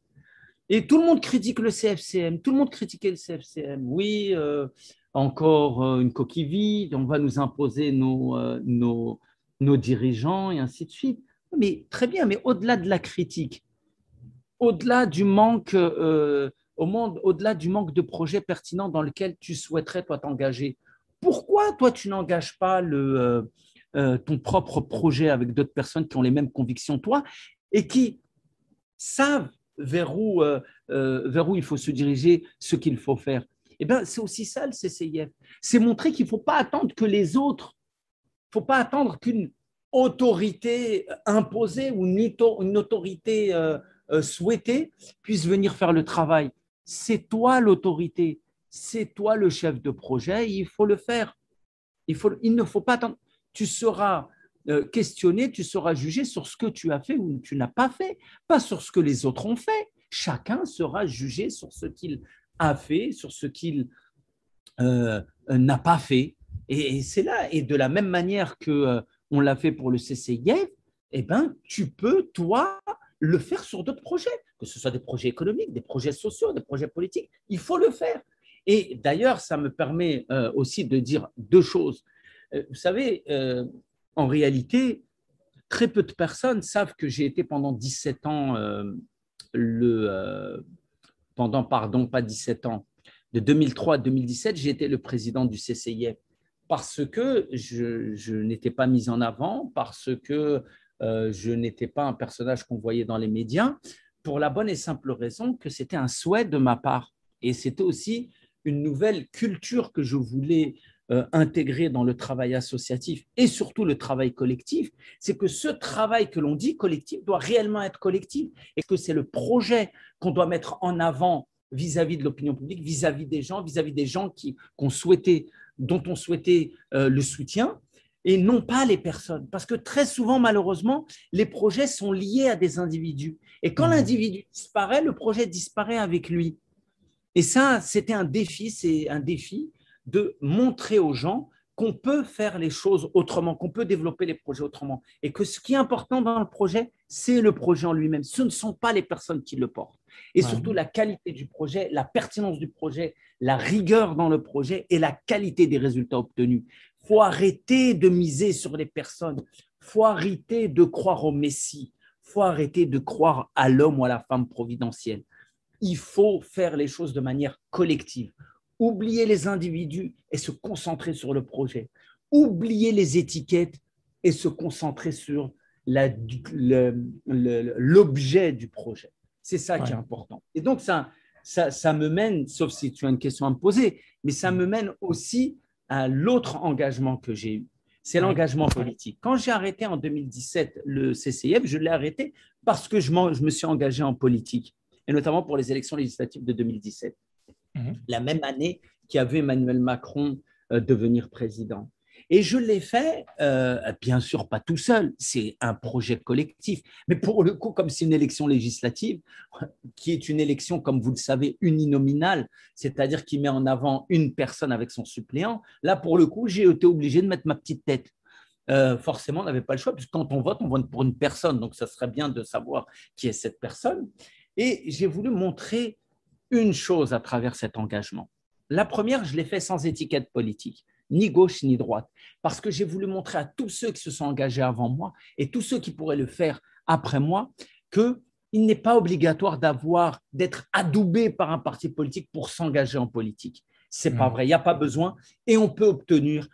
Et tout le monde critique le CFCM, tout le monde critiquait le CFCM. Oui, encore une coquille vide, on va nous imposer nos dirigeants et ainsi de suite. Mais très bien, mais au-delà de la critique, au-delà du manque, au-delà du manque de projets pertinents dans lequel tu souhaiterais toi t'engager, pourquoi toi tu n'engages pas ton propre projet avec d'autres personnes qui ont les mêmes convictions que toi et qui savent vers où il faut se diriger, ce qu'il faut faire? Eh bien, c'est aussi ça le CCIF. C'est montrer qu'il ne faut pas attendre que les autres, il ne faut pas attendre qu'une autorité imposée ou une autorité souhaitée puisse venir faire le travail. C'est toi l'autorité, c'est toi le chef de projet, il faut le faire. Il ne faut pas attendre. Tu seras questionné, tu seras jugé sur ce que tu as fait ou tu n'as pas fait, pas sur ce que les autres ont fait. Chacun sera jugé sur ce qu'il a fait, sur ce qu'il n'a pas fait. Et c'est là. Et de la même manière que on l'a fait pour le CCIF, eh ben, tu peux, toi, le faire sur d'autres projets, que ce soit des projets économiques, des projets sociaux, des projets politiques. Il faut le faire. Et d'ailleurs, ça me permet aussi de dire deux choses. Vous savez, en réalité, très peu de personnes savent que j'ai été pendant 17 ans, pardon, pas 17 ans, de 2003 à 2017, j'ai été le président du CCIF parce que je n'étais pas mis en avant, parce que je n'étais pas un personnage qu'on voyait dans les médias, pour la bonne et simple raison que c'était un souhait de ma part. Et c'était aussi une nouvelle culture que je voulais intégrer dans le travail associatif et surtout le travail collectif, c'est que ce travail que l'on dit collectif doit réellement être collectif et que c'est le projet qu'on doit mettre en avant vis-à-vis de l'opinion publique, vis-à-vis des gens, dont on souhaitait le soutien, et non pas les personnes. Parce que très souvent, malheureusement, les projets sont liés à des individus. Et quand l'individu disparaît, le projet disparaît avec lui. Et ça, c'était un défi, c'est un défi de montrer aux gens qu'on peut faire les choses autrement, qu'on peut développer les projets autrement. Et que ce qui est important dans le projet, c'est le projet en lui-même. Ce ne sont pas les personnes qui le portent. Et surtout la qualité du projet, la pertinence du projet, la rigueur dans le projet et la qualité des résultats obtenus. Il faut arrêter de miser sur les personnes. Il faut arrêter de croire au Messie. Il faut arrêter de croire à l'homme ou à la femme providentielle. Il faut faire les choses de manière collective. Oublier les individus et se concentrer sur le projet. Oublier les étiquettes et se concentrer sur l'objet du projet. C'est ça qui est important. Et donc, ça me mène, sauf si tu as une question à me poser, mais ça me mène aussi à l'autre engagement que j'ai eu. C'est l'engagement politique. Quand j'ai arrêté en 2017 le CCIF, je l'ai arrêté parce que je me suis engagé en politique, et notamment pour les élections législatives de 2017. La même année qui a vu Emmanuel Macron devenir président. Et je l'ai fait, bien sûr, pas tout seul, c'est un projet collectif. Mais pour le coup, comme c'est une élection législative, qui est une élection, comme vous le savez, uninominale, c'est-à-dire qui met en avant une personne avec son suppléant, là, pour le coup, j'ai été obligé de mettre ma petite tête. Forcément, on n'avait pas le choix, puisque quand on vote pour une personne, donc ça serait bien de savoir qui est cette personne. Et j'ai voulu montrer une chose à travers cet engagement. La première, je l'ai fait sans étiquette politique, ni gauche ni droite, parce que j'ai voulu montrer à tous ceux qui se sont engagés avant moi et tous ceux qui pourraient le faire après moi qu'il n'est pas obligatoire d'être adoubé par un parti politique pour s'engager en politique. C'est pas vrai, il n'y a pas besoin et on peut obtenir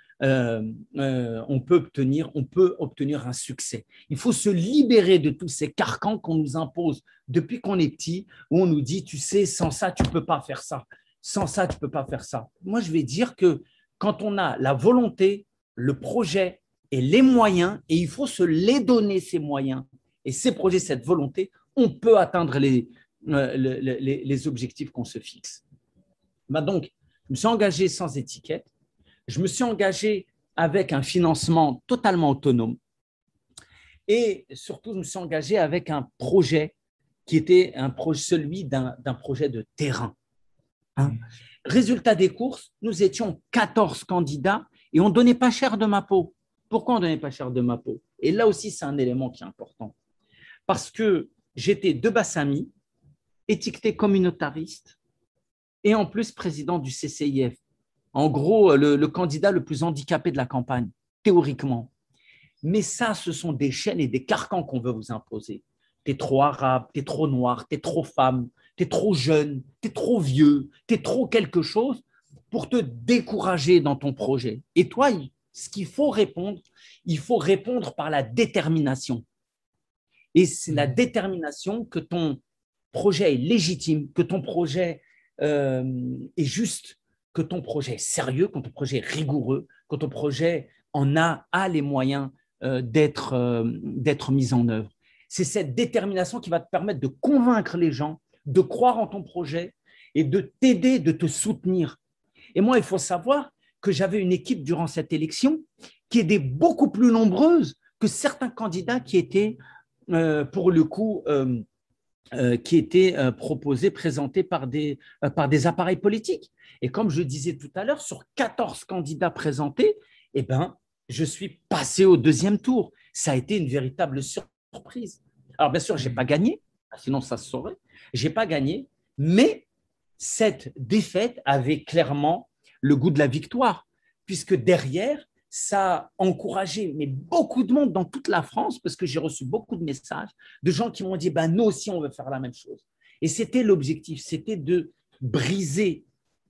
un succès. Il faut se libérer de tous ces carcans qu'on nous impose depuis qu'on est petit, où on nous dit, tu sais, sans ça, tu ne peux pas faire ça. Sans ça, tu ne peux pas faire ça. Moi, je vais dire que quand on a la volonté, le projet et les moyens, et il faut se les donner, ces moyens et ces projets, cette volonté, on peut atteindre les objectifs qu'on se fixe. Donc, je me suis engagé sans étiquette. Je me suis engagé avec un financement totalement autonome. Et surtout, je me suis engagé avec un projet qui était celui d'un projet de terrain. Résultat des courses, nous étions 14 candidats et on ne donnait pas cher de ma peau. Pourquoi on ne donnait pas cher de ma peau? Et là aussi, c'est un élément qui est important. Parce que j'étais de Bassami, étiqueté communautariste, et en plus président du CCIF. En gros, le candidat le plus handicapé de la campagne, théoriquement. Mais ça, ce sont des chaînes et des carcans qu'on veut vous imposer. Tu es trop arabe, tu es trop noir, tu es trop femme, tu es trop jeune, tu es trop vieux, tu es trop quelque chose pour te décourager dans ton projet. Et toi, ce qu'il faut répondre, il faut répondre par la détermination. Et c'est la détermination que ton projet est légitime, que ton projet est juste, que ton projet est sérieux, que ton projet est rigoureux, que ton projet a les moyens d'être mis en œuvre. C'est cette détermination qui va te permettre de convaincre les gens, de croire en ton projet et de t'aider, de te soutenir. Et moi, il faut savoir que j'avais une équipe durant cette élection qui était beaucoup plus nombreuse que certains candidats qui étaient, pour le coup, qui étaient proposés, présentés par des appareils politiques. Et comme je disais tout à l'heure, sur 14 candidats présentés, eh ben, je suis passé au deuxième tour. Ça a été une véritable surprise. Alors, bien sûr, je n'ai pas gagné, sinon ça se saurait. Je n'ai pas gagné, mais cette défaite avait clairement le goût de la victoire, puisque derrière, ça a encouragé mais beaucoup de monde dans toute la France, parce que j'ai reçu beaucoup de messages de gens qui m'ont dit ben, nous aussi, on veut faire la même chose. Et c'était l'objectif, c'était de briser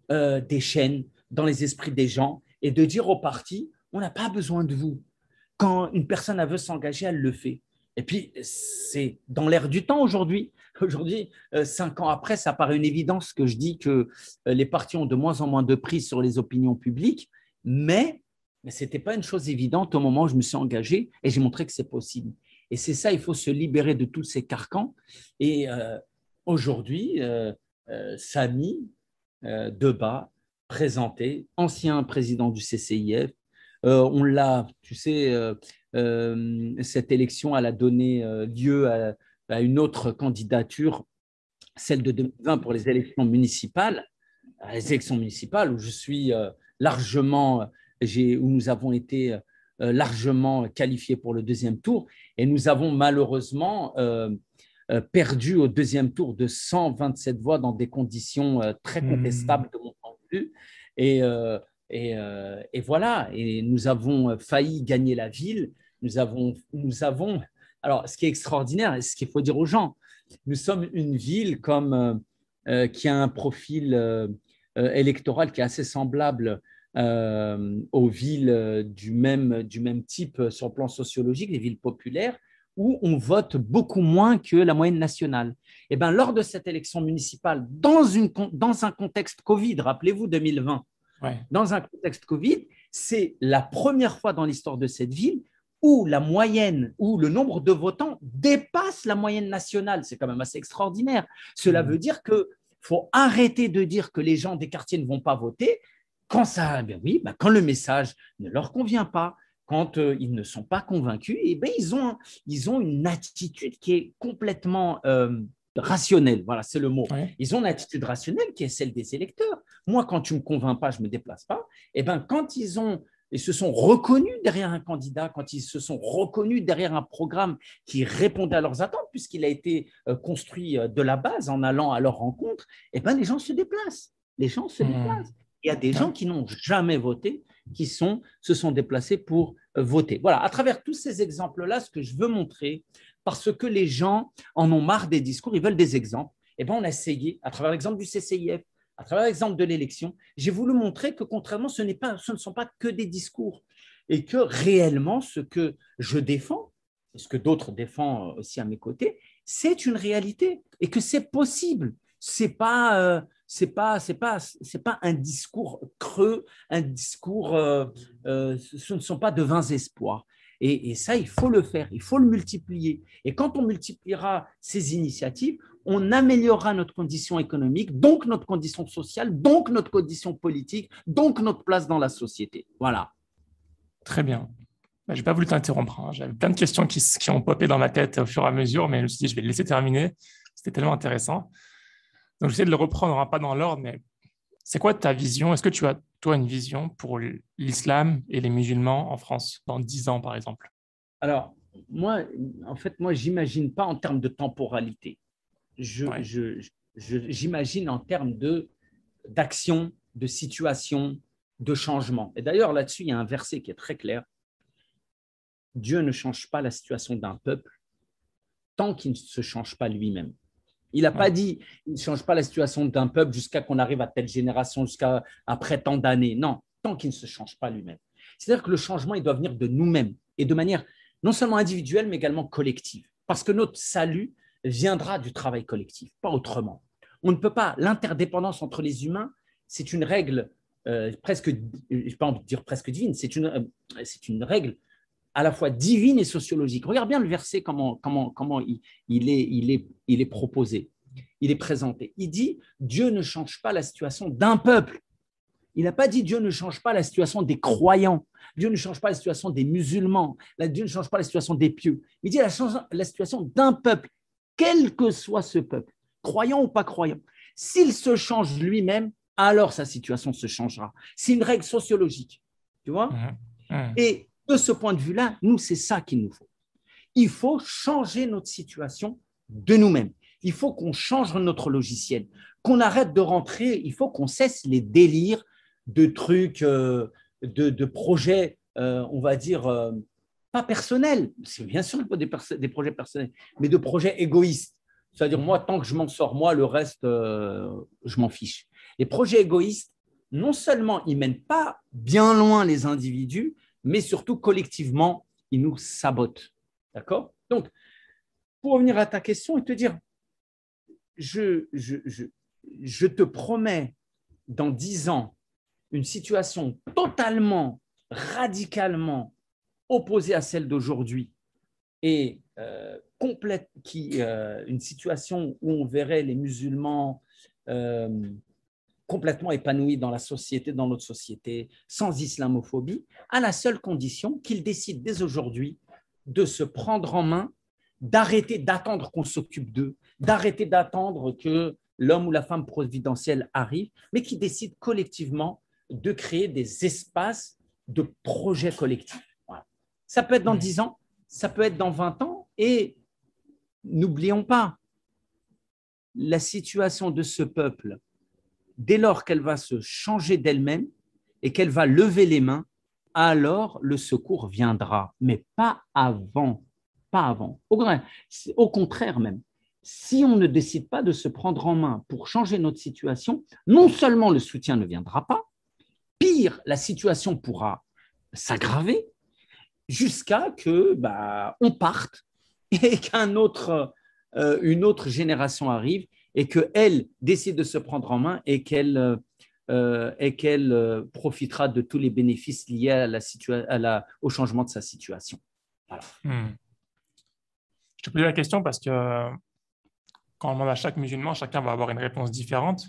des chaînes dans les esprits des gens et de dire aux partis, on n'a pas besoin de vous. Quand une personne veut s'engager, elle le fait. Et puis, c'est dans l'air du temps aujourd'hui. Aujourd'hui, 5 ans après, ça paraît une évidence que je dis que les partis ont de moins en moins de prise sur les opinions publiques, mais ce n'était pas une chose évidente au moment où je me suis engagé et j'ai montré que c'est possible. Et c'est ça, il faut se libérer de tous ces carcans. Et aujourd'hui, Samy Debat, présenté, ancien président du CCIF, on l'a, tu sais, cette élection, elle a donné lieu à une autre candidature, celle de 2020 pour les élections municipales, où je suis largement, où nous avons été largement qualifiés pour le deuxième tour, et nous avons malheureusement perdu au deuxième tour de 127 voix dans des conditions très contestables de mon point de vue. Et voilà, et nous avons failli gagner la ville. Nous avons, alors ce qui est extraordinaire, et ce qu'il faut dire aux gens, nous sommes une ville qui a un profil électoral qui est assez semblable aux villes du même type sur le plan sociologique, les villes populaires, où on vote beaucoup moins que la moyenne nationale. Et bien, lors de cette élection municipale, dans un contexte Covid, rappelez-vous 2020, dans un contexte Covid, c'est la première fois dans l'histoire de cette ville où la moyenne, où le nombre de votants dépasse la moyenne nationale. C'est quand même assez extraordinaire. Cela veut dire qu'il faut arrêter de dire que les gens des quartiers ne vont pas voter quand quand le message ne leur convient pas, quand ils ne sont pas convaincus, ils ont une attitude qui est complètement rationnelle. Voilà, c'est le mot. Ouais. Ils ont une attitude rationnelle qui est celle des électeurs. Moi, quand tu ne me convaincs pas, je ne me déplace pas. Et quand ils se sont reconnus derrière un candidat, quand ils se sont reconnus derrière un programme qui répondait à leurs attentes, puisqu'il a été construit de la base en allant à leur rencontre, les gens se déplacent. Les gens se déplacent. Il y a des gens qui n'ont jamais voté, qui se sont déplacés pour voter. Voilà, à travers tous ces exemples-là, ce que je veux montrer, parce que les gens en ont marre des discours, ils veulent des exemples, on a essayé, à travers l'exemple du CCIF, à travers l'exemple de l'élection, j'ai voulu montrer que contrairement, ce ne sont pas que des discours et que réellement, ce que je défends, et ce que d'autres défendent aussi à mes côtés, c'est une réalité et que c'est possible. C'est pas un discours creux, un discours, ce ne sont pas de vains espoirs. Et ça, il faut le faire, il faut le multiplier. Et quand on multipliera ces initiatives, on améliorera notre condition économique, donc notre condition sociale, donc notre condition politique, donc notre place dans la société. Voilà. Très bien. Je n'ai pas voulu t'interrompre. Hein. J'avais plein de questions qui ont popé dans ma tête au fur et à mesure, mais je me suis dit, je vais le laisser terminer. C'était tellement intéressant. Donc, j'essaie de le reprendre, pas dans l'ordre, mais c'est quoi ta vision? Est-ce que tu as, toi, une vision pour l'islam et les musulmans en France dans 10 ans, par exemple? Alors, moi, j'imagine pas en termes de temporalité. J'imagine en termes d'action, de situation, de changement. Et d'ailleurs, là-dessus, il y a un verset qui est très clair. Dieu ne change pas la situation d'un peuple tant qu'il ne se change pas lui-même. Il n'a pas dit il ne change pas la situation d'un peuple jusqu'à qu'on arrive à telle génération, jusqu'à après tant d'années. Non, tant qu'il ne se change pas lui-même. C'est-à-dire que le changement, il doit venir de nous-mêmes et de manière non seulement individuelle, mais également collective. Parce que notre salut viendra du travail collectif, pas autrement. On ne peut pas, l'interdépendance entre les humains, c'est une règle presque, je n'ai pas envie de dire presque divine, c'est une règle à la fois divine et sociologique. Regarde bien le verset, comment il est proposé, il est présenté. Il dit, Dieu ne change pas la situation d'un peuple. Il n'a pas dit Dieu ne change pas la situation des croyants. Dieu ne change pas la situation des musulmans. Dieu ne change pas la situation des pieux. Il dit la situation d'un peuple, quel que soit ce peuple, croyant ou pas croyant. S'il se change lui-même, alors sa situation se changera. C'est une règle sociologique. Tu vois ? Et de ce point de vue-là, nous, c'est ça qu'il nous faut. Il faut changer notre situation de nous-mêmes. Il faut qu'on change notre logiciel, qu'on arrête de rentrer, il faut qu'on cesse les délires de trucs, de projets, on va dire, pas personnels, c'est bien sûr des projets personnels, mais de projets égoïstes. C'est-à-dire, moi, tant que je m'en sors, moi, le reste, je m'en fiche. Les projets égoïstes, non seulement ils ne mènent pas bien loin les individus, mais surtout collectivement, ils nous sabotent. D'accord ? Donc, pour revenir à ta question et te dire, je te promets dans 10 ans une situation totalement, radicalement opposée à celle d'aujourd'hui et une situation où on verrait les musulmans complètement épanouis dans la société, dans notre société, sans islamophobie, à la seule condition qu'ils décident dès aujourd'hui de se prendre en main, d'arrêter d'attendre qu'on s'occupe d'eux, d'arrêter d'attendre que l'homme ou la femme providentielle arrive, mais qui décident collectivement de créer des espaces de projets collectifs. Voilà. Ça peut être dans 10 ans, ça peut être dans 20 ans, et n'oublions pas, la situation de ce peuple, dès lors qu'elle va se changer d'elle-même et qu'elle va lever les mains, alors le secours viendra, mais pas avant. Pas avant. Au contraire même, si on ne décide pas de se prendre en main pour changer notre situation, non seulement le soutien ne viendra pas, pire, la situation pourra s'aggraver jusqu'à que on parte et qu'une autre génération arrive et qu'elle décide de se prendre en main et qu'elle profitera de tous les bénéfices liés au changement de sa situation. Voilà. Je te posais la question parce que quand on demande à chaque musulman, chacun va avoir une réponse différente.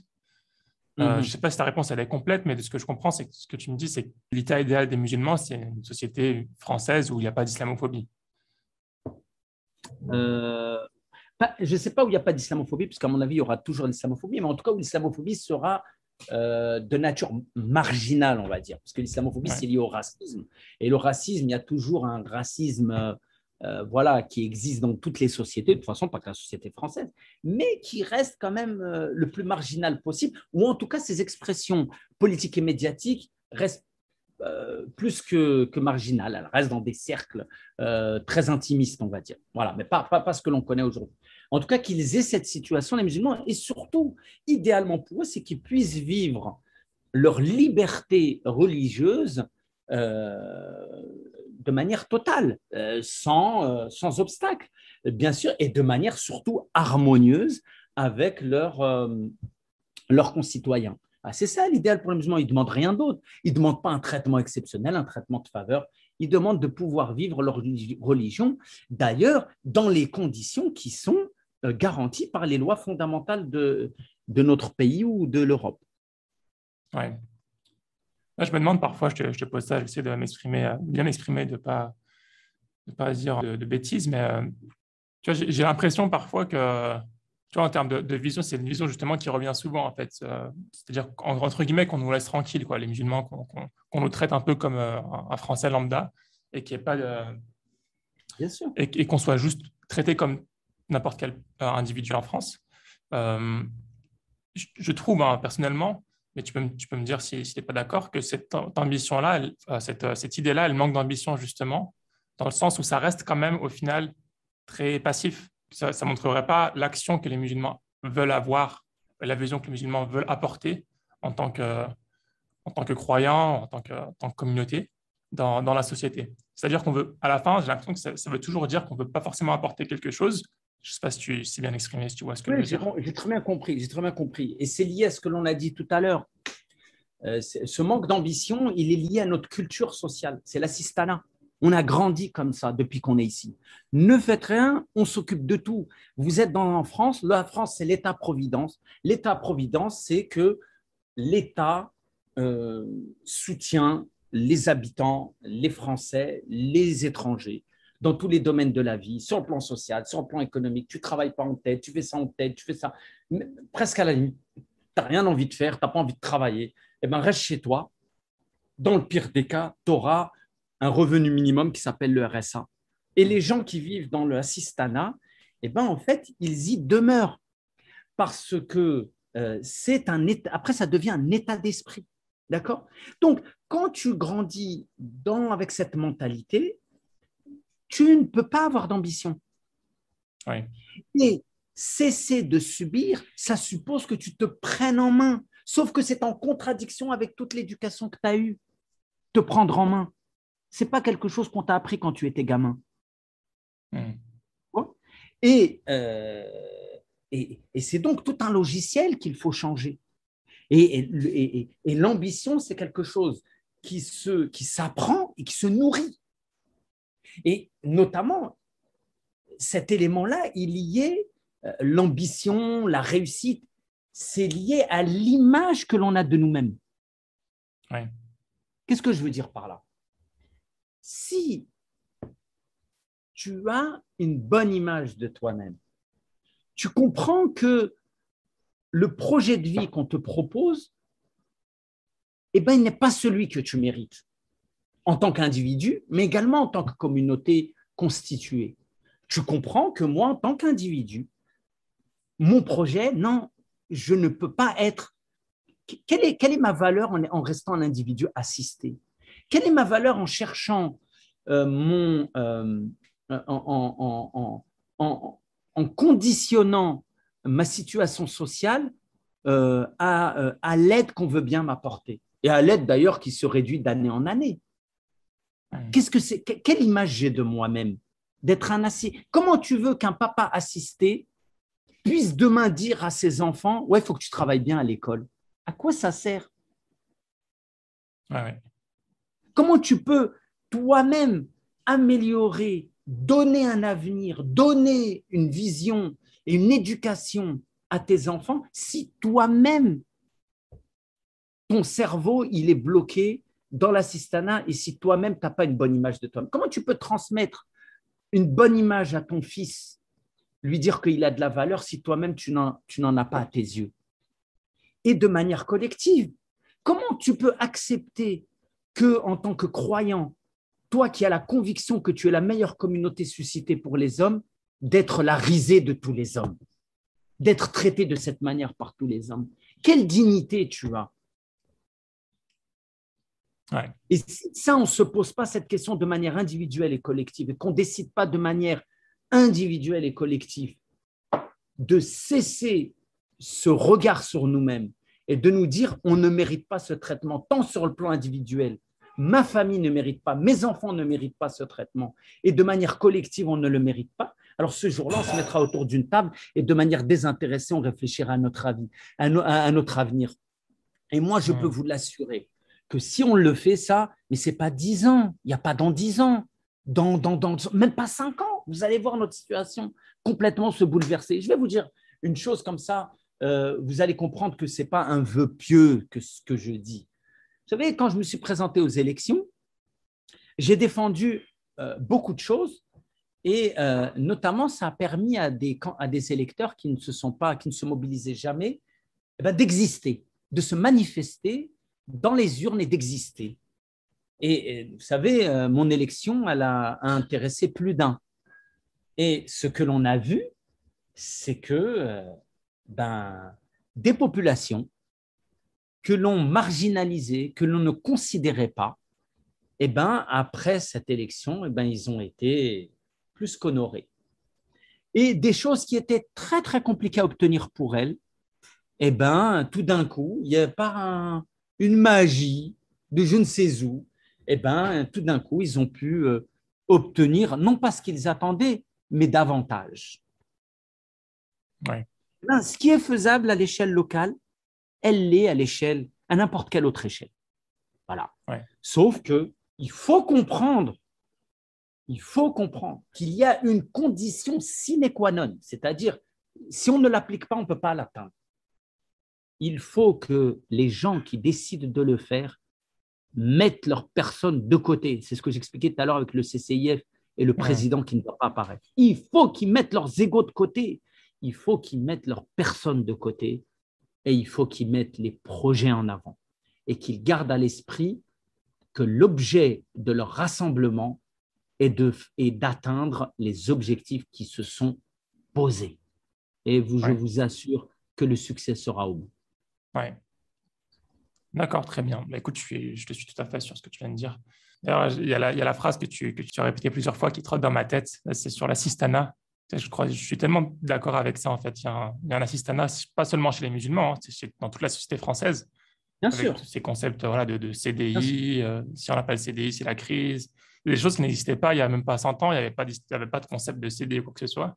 Je ne sais pas si ta réponse elle est complète, mais de ce que je comprends, c'est que ce que tu me dis, c'est que l'état idéal des musulmans, c'est une société française où il n'y a pas d'islamophobie. Je ne sais pas où il n'y a pas d'islamophobie, puisqu'à mon avis, il y aura toujours l'islamophobie, mais en tout cas où l'islamophobie sera de nature marginale, on va dire, parce que l'islamophobie, c'est lié au racisme. Et le racisme, il y a toujours un racisme qui existe dans toutes les sociétés, de toute façon, pas que la société française, mais qui reste quand même le plus marginal possible, ou en tout cas, ces expressions politiques et médiatiques restent plus que marginales. Elles restent dans des cercles très intimistes, on va dire. Voilà, mais pas ce que l'on connaît aujourd'hui. En tout cas, qu'ils aient cette situation, les musulmans, et surtout, idéalement pour eux, c'est qu'ils puissent vivre leur liberté religieuse de manière totale, sans obstacle, bien sûr, et de manière surtout harmonieuse avec leurs concitoyens. C'est ça l'idéal pour les musulmans. Ils ne demandent rien d'autre. Ils ne demandent pas un traitement exceptionnel, un traitement de faveur. Ils demandent de pouvoir vivre leur religion, d'ailleurs, dans les conditions qui sont garanties par les lois fondamentales de notre pays ou de l'Europe. Oui. Là, je me demande parfois, je te pose ça, j'essaie de m'exprimer, bien m'exprimer, de ne pas dire de bêtises, mais tu vois, j'ai l'impression parfois que, tu vois, en termes de vision, c'est une vision justement qui revient souvent, en fait. C'est-à-dire, entre guillemets, qu'on nous laisse tranquilles, quoi, les musulmans, qu'on nous traite un peu comme un Français lambda et qu'il n'y ait pas de… Bien sûr. Et qu'on soit juste traité comme n'importe quel individu en France. Je trouve, personnellement, mais tu peux me dire si tu n'es pas d'accord que cette ambition-là, cette idée-là, elle manque d'ambition justement, dans le sens où ça reste quand même au final très passif. Ça ne montrerait pas l'action que les musulmans veulent avoir, la vision que les musulmans veulent apporter en tant que, en tant que croyants, en tant que communauté dans la société. C'est-à-dire qu'on veut, à la fin, j'ai l'impression que ça veut toujours dire qu'on ne veut pas forcément apporter quelque chose. Je ne sais pas si tu sais bien exprimé, si tu vois ce que je Oui, veux dire. j'ai très bien compris, j'ai très bien compris. Et c'est lié à ce que l'on a dit tout à l'heure. Ce manque d'ambition, il est lié à notre culture sociale. C'est l'assistanat. On a grandi comme ça depuis qu'on est ici. Ne faites rien, on s'occupe de tout. Vous êtes en France, la France, c'est l'État-providence. L'État-providence, c'est que l'État soutient les habitants, les Français, les étrangers, dans tous les domaines de la vie, sur le plan social, sur le plan économique. Tu ne travailles pas en tête, tu fais ça en tête, tu fais ça presque à la nuit. Tu n'as rien envie de faire, tu n'as pas envie de travailler. Eh bien, reste chez toi. Dans le pire des cas, tu auras un revenu minimum qui s'appelle le RSA. Et les gens qui vivent dans le assistanat, eh ben, en fait, ils y demeurent parce que c'est un état. Après, ça devient un état d'esprit. D'accord? Donc, quand tu grandis avec cette mentalité, tu ne peux pas avoir d'ambition. Oui. Et cesser de subir, ça suppose que tu te prennes en main. Sauf que c'est en contradiction avec toute l'éducation que tu as eue. Te prendre en main. Ce n'est pas quelque chose qu'on t'a appris quand tu étais gamin. Mm. Et, et c'est donc tout un logiciel qu'il faut changer. Et l'ambition, c'est quelque chose qui s'apprend et qui se nourrit. Et notamment, cet élément-là, il y est l'ambition, la réussite, c'est lié à l'image que l'on a de nous-mêmes. Oui. Qu'est-ce que je veux dire par là? Si tu as une bonne image de toi-même, tu comprends que le projet de vie qu'on te propose, eh ben, il n'est pas celui que tu mérites en tant qu'individu, mais également en tant que communauté constituée. Tu comprends que moi, en tant qu'individu, mon projet, non, je ne peux pas être. Quelle est ma valeur en restant un individu assisté? Quelle est ma valeur en cherchant en conditionnant ma situation sociale à l'aide qu'on veut bien m'apporter et à l'aide d'ailleurs qui se réduit d'année en année. Mm. Qu'est-ce que c'est? Quelle image j'ai de moi-même? D'être un assisté. Comment tu veux qu'un papa assisté puisse demain dire à ses enfants, ouais, il faut que tu travailles bien à l'école? À quoi ça sert? Ouais, ouais. Comment tu peux toi-même améliorer, donner un avenir, donner une vision et une éducation à tes enfants si toi-même, ton cerveau, il est bloqué dans l'assistanat et si toi-même, tu n'as pas une bonne image de toi-même? Comment tu peux transmettre une bonne image à ton fils, lui dire qu'il a de la valeur si toi-même, tu n'en as pas à tes yeux? Et de manière collective, comment tu peux accepter que, en tant que croyant, toi qui as la conviction que tu es la meilleure communauté suscitée pour les hommes, d'être la risée de tous les hommes, d'être traité de cette manière par tous les hommes? Quelle dignité tu as? Ouais. Et si ça, on ne se pose pas cette question de manière individuelle et collective, et qu'on ne décide pas de manière individuelle et collective de cesser ce regard sur nous-mêmes et de nous dire on ne mérite pas ce traitement, tant sur le plan individuel, ma famille ne mérite pas, mes enfants ne méritent pas ce traitement, et de manière collective, on ne le mérite pas, alors ce jour-là, on se mettra autour d'une table et de manière désintéressée, on réfléchira à notre avis, à notre avenir. Et moi, je peux Mm. vous l'assurer que si on le fait, ça, mais ce n'est pas 10 ans, il n'y a pas dans 10 ans, même pas 5 ans, vous allez voir notre situation complètement se bouleverser. Je vais vous dire une chose comme ça, vous allez comprendre que ce n'est pas un vœu pieux que ce que je dis. Vous savez, quand je me suis présenté aux élections, j'ai défendu beaucoup de choses et notamment, ça a permis à des électeurs qui ne se mobilisaient jamais, d'exister, de se manifester dans les urnes et d'exister. Et vous savez, mon élection, elle a intéressé plus d'un. Et ce que l'on a vu, c'est que des populations que l'on marginalisait, que l'on ne considérait pas, eh ben, après cette élection, eh ben, ils ont été plus qu'honorés. Et des choses qui étaient très, très compliquées à obtenir pour elles, eh ben, tout d'un coup, il y a une magie de je ne sais où, eh ben, tout d'un coup, ils ont pu obtenir, non pas ce qu'ils attendaient, mais davantage. Ouais. Ben, ce qui est faisable à l'échelle locale, elle l'est à n'importe quelle autre échelle. Voilà. Ouais. Sauf que il faut comprendre qu'il y a une condition sine qua non, c'est-à-dire, si on ne l'applique pas, on ne peut pas l'atteindre. Il faut que les gens qui décident de le faire mettent leur personne de côté. C'est ce que j'expliquais tout à l'heure avec le CCIF et le président qui ne doit pas apparaître. Il faut qu'ils mettent leurs égos de côté. Il faut qu'ils mettent leur personne de côté et il faut qu'ils mettent les projets en avant et qu'ils gardent à l'esprit que l'objet de leur rassemblement est d'atteindre les objectifs qui se sont posés. Et je vous assure que le succès sera au bout. Ouais. D'accord, très bien. Bah, écoute, je te suis tout à fait sur ce que tu viens de dire. D'ailleurs, il y a la phrase que tu as répétée plusieurs fois qui trotte dans ma tête, c'est sur l'assistanat. Je suis tellement d'accord avec ça, en fait. Il y a un assistanat, pas seulement chez les musulmans, hein, c'est dans toute la société française, Bien avec sûr. tous ces concepts voilà, de CDI. Si on appelle CDI, c'est la crise. Des choses qui n'existaient pas il n'y a même pas 100 ans, il n'y avait pas de concept de CDI ou quoi que ce soit.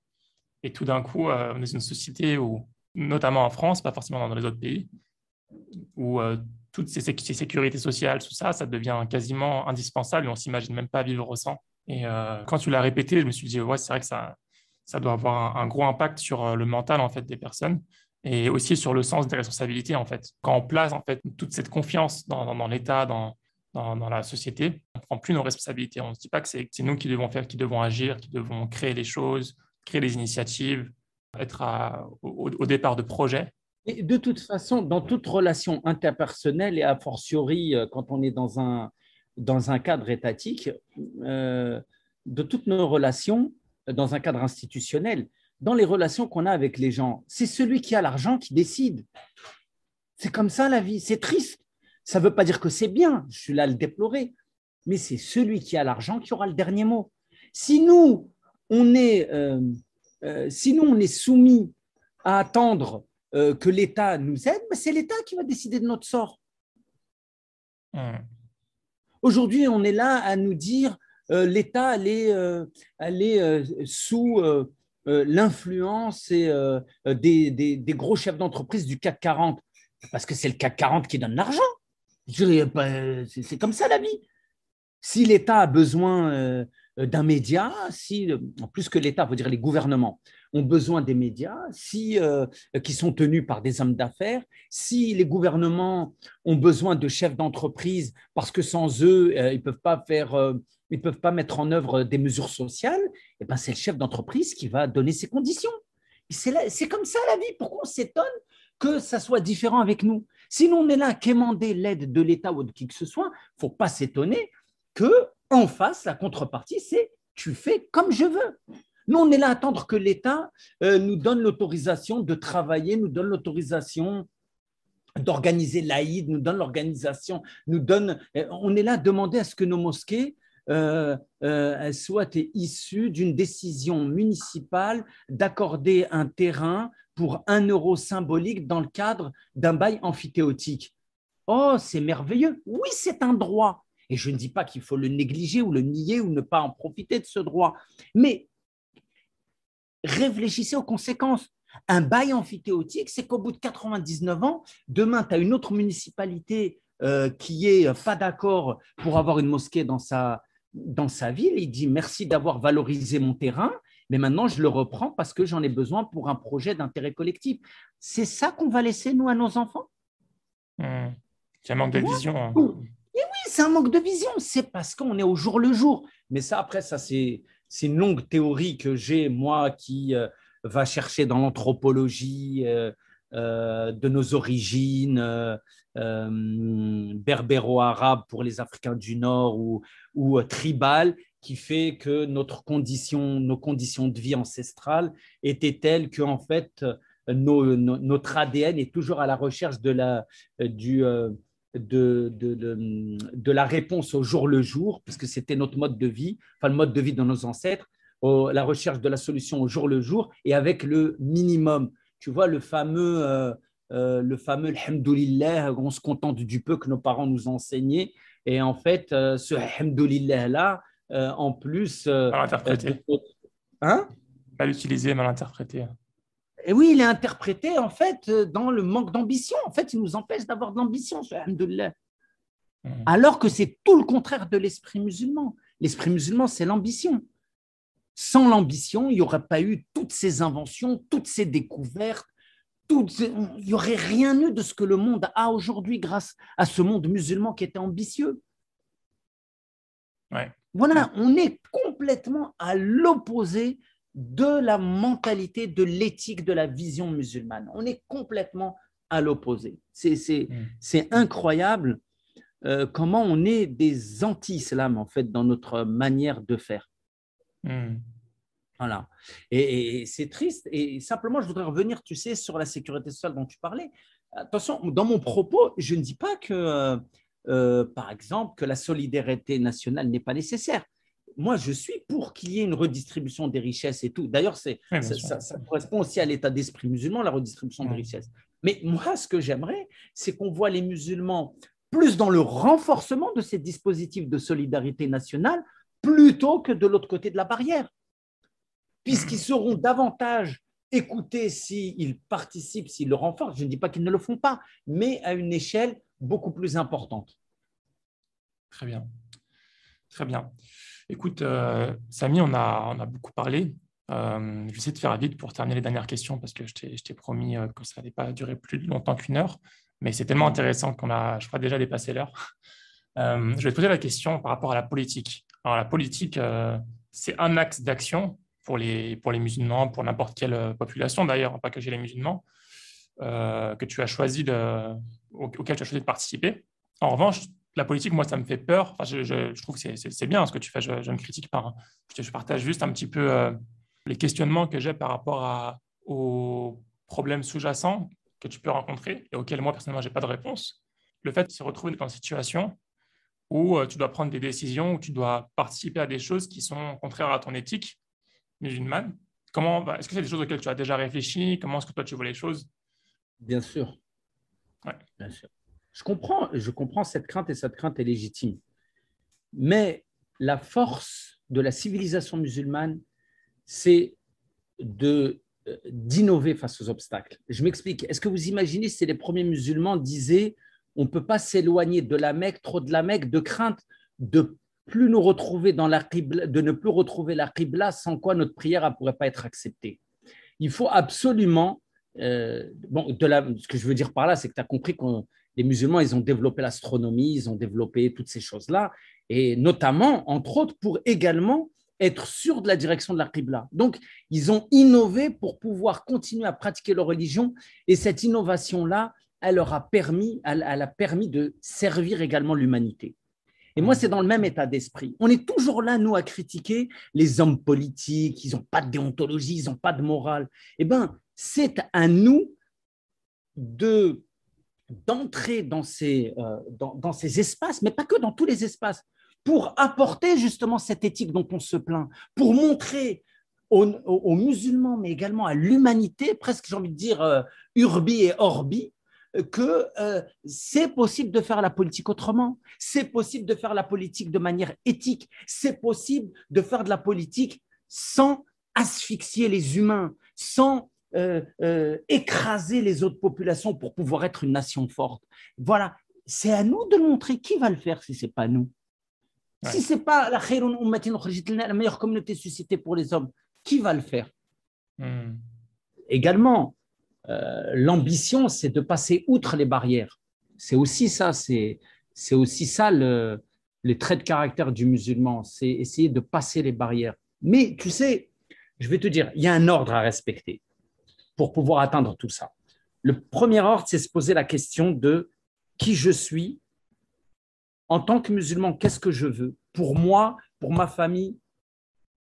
Et tout d'un coup, on est dans une société où, notamment en France, pas forcément dans les autres pays, où toutes ces sécurités sociales, tout ça, ça devient quasiment indispensable et on ne s'imagine même pas vivre sans. Et quand tu l'as répété, je me suis dit, ouais, c'est vrai que ça doit avoir un gros impact sur le mental en fait, des personnes et aussi sur le sens des responsabilités. En fait. Quand on place en fait, toute cette confiance dans l'État, dans la société, on ne prend plus nos responsabilités. On ne se dit pas que c'est nous qui devons faire, qui devons agir, qui devons créer les choses, créer les initiatives, être au départ de projets. Et de toute façon, dans toute relation interpersonnelle et a fortiori quand on est dans un cadre étatique, de toutes nos relations, dans un cadre institutionnel, dans les relations qu'on a avec les gens, c'est celui qui a l'argent qui décide. C'est comme ça la vie, c'est triste. Ça ne veut pas dire que c'est bien, je suis là à le déplorer, mais c'est celui qui a l'argent qui aura le dernier mot. Si nous, on est soumis à attendre que l'État nous aide, mais c'est l'État qui va décider de notre sort. Aujourd'hui, on est là à nous dire l'État, elle est sous l'influence des gros chefs d'entreprise du CAC 40, parce que c'est le CAC 40 qui donne l'argent. C'est comme ça la vie. Si l'État a besoin d'un média, en plus que l'État, veut dire les gouvernements, ont besoin des médias, qui sont tenus par des hommes d'affaires, si les gouvernements ont besoin de chefs d'entreprise parce que sans eux, ils ne peuvent pas mettre en œuvre des mesures sociales, et ben c'est le chef d'entreprise qui va donner ses conditions. C'est comme ça la vie. Pourquoi on s'étonne que ça soit différent avec nous? Sinon, on est là à quémander l'aide de l'État ou de qui que ce soit, il ne faut pas s'étonner qu'en face, la contrepartie, c'est tu fais comme je veux. Nous, on est là à attendre que l'État nous donne l'autorisation de travailler, nous donne l'autorisation d'organiser l'Aïd, nous donne l'organisation, on est là à demander à ce que nos mosquées soient issues d'une décision municipale d'accorder un terrain pour 1 € symbolique dans le cadre d'un bail amphithéotique. Oh, c'est merveilleux. Oui, c'est un droit. Et je ne dis pas qu'il faut le négliger ou le nier ou ne pas en profiter de ce droit. Mais réfléchissez aux conséquences. Un bail amphithéotique, c'est qu'au bout de 99 ans, demain, tu as une autre municipalité qui n'est pas d'accord pour avoir une mosquée dans sa ville. Il dit merci d'avoir valorisé mon terrain, mais maintenant je le reprends parce que j'en ai besoin pour un projet d'intérêt collectif. C'est ça qu'on va laisser, nous, à nos enfants? C'est un manque de vision. Hein. Et oui, c'est un manque de vision. C'est parce qu'on est au jour le jour. Mais ça, après, ça, c'est une longue théorie que j'ai, moi, qui va chercher dans l'anthropologie de nos origines berbéro-arabes pour les Africains du Nord ou tribales, qui fait que nos conditions de vie ancestrales étaient telles qu'en fait, notre ADN est toujours à la recherche de la réponse au jour le jour, parce que c'était notre mode de vie, enfin le mode de vie de nos ancêtres, la recherche de la solution au jour le jour et avec le minimum. Tu vois, le fameux Alhamdoulilah, on se contente du peu que nos parents nous ont enseigné. Et en fait, ce Alhamdoulilah-là, en plus. Mal interprété. Hein? Mal utilisé, mal interprété. Et oui, il est interprété en fait dans le manque d'ambition. En fait, il nous empêche d'avoir de l'ambition, ce Alhamdoulilah. Alors que c'est tout le contraire de l'esprit musulman. L'esprit musulman, c'est l'ambition. Sans l'ambition, il n'y aurait pas eu toutes ces inventions, toutes ces découvertes, il n'y aurait rien eu de ce que le monde a aujourd'hui grâce à ce monde musulman qui était ambitieux. Ouais. Voilà, on est complètement à l'opposé de la mentalité, de l'éthique, de la vision musulmane. On est complètement à l'opposé. C'est incroyable comment on est des anti-islam en fait dans notre manière de faire. Voilà. Et c'est triste. Et simplement, je voudrais revenir, tu sais, sur la sécurité sociale dont tu parlais. Attention, dans mon propos, je ne dis pas que, par exemple, que la solidarité nationale n'est pas nécessaire. Moi, je suis pour qu'il y ait une redistribution des richesses et tout. D'ailleurs, ça correspond aussi à l'état d'esprit musulman, la redistribution des richesses. Mais moi, ce que j'aimerais, c'est qu'on voit les musulmans plus dans le renforcement de ces dispositifs de solidarité nationale plutôt que de l'autre côté de la barrière, puisqu'ils seront davantage écoutés s'ils participent, s'ils le renforcent. Je ne dis pas qu'ils ne le font pas, mais à une échelle beaucoup plus importante. Très bien. Très bien. Écoute, Samy, on a beaucoup parlé. Je vais essayer de faire vite pour terminer les dernières questions parce que je t'ai promis que ça n'allait pas durer plus longtemps qu'1 heure. Mais c'est tellement intéressant je crois, déjà dépassé l'heure. Je vais te poser la question par rapport à la politique. Alors, la politique, c'est un axe d'action pour les musulmans, pour n'importe quelle population d'ailleurs, pas que chez les musulmans, auquel tu as choisi de participer. En revanche, la politique, moi, ça me fait peur. Enfin, je trouve que c'est bien ce que tu fais, je ne critique pas. Hein. Je partage juste un petit peu les questionnements que j'ai par rapport aux problèmes sous-jacents que tu peux rencontrer et auxquels moi, personnellement, je n'ai pas de réponse. Le fait de se retrouver dans une situation où tu dois prendre des décisions, où tu dois participer à des choses qui sont contraires à ton éthique musulmane. Est-ce que c'est des choses auxquelles tu as déjà réfléchi? Comment est-ce que toi, tu vois les choses? Bien sûr. Ouais. Bien sûr. Je comprends cette crainte et cette crainte est légitime. Mais la force de la civilisation musulmane, c'est d'innover face aux obstacles. Je m'explique. Est-ce que vous imaginez si les premiers musulmans disaient on ne peut pas s'éloigner de la Mecque, trop de la Mecque, de crainte de plus nous retrouver dans la qibla, de ne plus retrouver la qibla, sans quoi notre prière ne pourrait pas être acceptée. Il faut absolument, ce que je veux dire par là, c'est que tu as compris que les musulmans, ils ont développé l'astronomie, ils ont développé toutes ces choses-là, et notamment, entre autres, pour également être sûrs de la direction de la qibla. Donc, ils ont innové pour pouvoir continuer à pratiquer leur religion, et cette innovation-là, elle a permis de servir également l'humanité. Et moi, c'est dans le même état d'esprit. On est toujours là, nous, à critiquer les hommes politiques, ils n'ont pas de déontologie, ils n'ont pas de morale. Eh bien, c'est à nous d'entrer dans ces espaces, mais pas que dans tous les espaces, pour apporter justement cette éthique dont on se plaint, pour montrer aux musulmans, mais également à l'humanité, presque j'ai envie de dire urbi et orbi, que c'est possible de faire la politique autrement, c'est possible de faire la politique de manière éthique, c'est possible de faire de la politique sans asphyxier les humains, sans écraser les autres populations pour pouvoir être une nation forte. Voilà, c'est à nous de le montrer. Qui va le faire si ce n'est pas nous? Ouais. Si ce n'est pas la meilleure communauté suscitée pour les hommes, qui va le faire? Également, l'ambition, c'est de passer outre les barrières. C'est aussi ça, les traits de caractère du musulman, c'est essayer de passer les barrières. Mais tu sais, je vais te dire, il y a un ordre à respecter pour pouvoir atteindre tout ça. Le premier ordre, c'est se poser la question de qui je suis en tant que musulman, qu'est-ce que je veux pour moi, pour ma famille,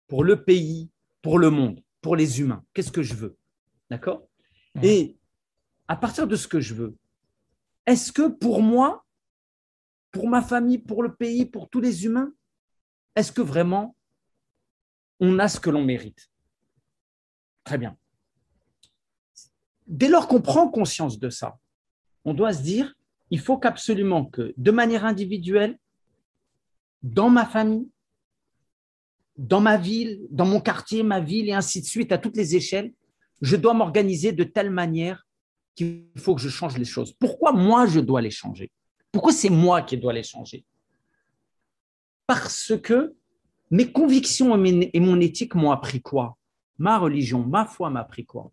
pour le pays, pour le monde, pour les humains, qu'est-ce que je veux? D'accord? Et à partir de ce que je veux, est-ce que pour moi, pour ma famille, pour le pays, pour tous les humains, est-ce que vraiment on a ce que l'on mérite? Très bien. Dès lors qu'on prend conscience de ça, on doit se dire, il faut qu'absolument que, de manière individuelle, dans ma famille, dans ma ville, dans mon quartier, ma ville, et ainsi de suite, à toutes les échelles, je dois m'organiser de telle manière qu'il faut que je change les choses. Pourquoi moi, je dois les changer? Pourquoi c'est moi qui dois les changer? Parce que mes convictions et mon éthique m'ont appris quoi? Ma religion, ma foi m'a appris quoi?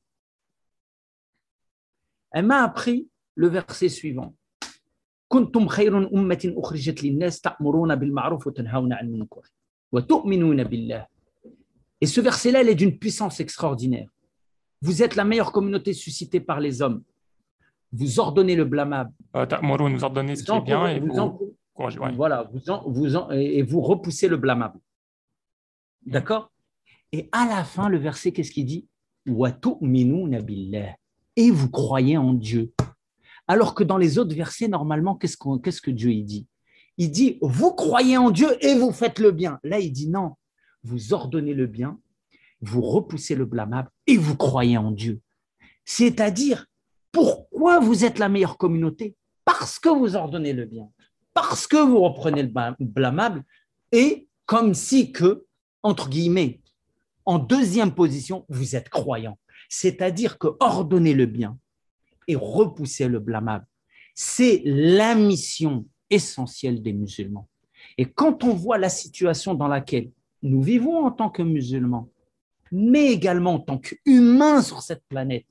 Elle m'a appris le verset suivant. كنتم خير أمة أخرجت للناس تأمرون بالمعروف وتنهون عن المنكر وتؤمنون بالله. Et ce verset-là, il est d'une puissance extraordinaire. Vous êtes la meilleure communauté suscitée par les hommes. Vous ordonnez le blâmable. Ta'muru, nous ordonner ce qui est bien et vous corriger. Voilà, et vous repoussez le blâmable. D'accord? Et à la fin, le verset, qu'est-ce qu'il dit? Wa tu'minuna billah. Et vous croyez en Dieu. Alors que dans les autres versets, normalement, qu'est-ce que Dieu il dit? Il dit, vous croyez en Dieu et vous faites le bien. Là, il dit non, vous ordonnez le bien, vous repoussez le blâmable et vous croyez en Dieu. C'est-à-dire, pourquoi vous êtes la meilleure communauté? Parce que vous ordonnez le bien, parce que vous reprenez le blâmable et comme si que, entre guillemets, en deuxième position, vous êtes croyant. C'est-à-dire que ordonner le bien et repousser le blâmable, c'est la mission essentielle des musulmans. Et quand on voit la situation dans laquelle nous vivons en tant que musulmans, mais également en tant qu'humains sur cette planète,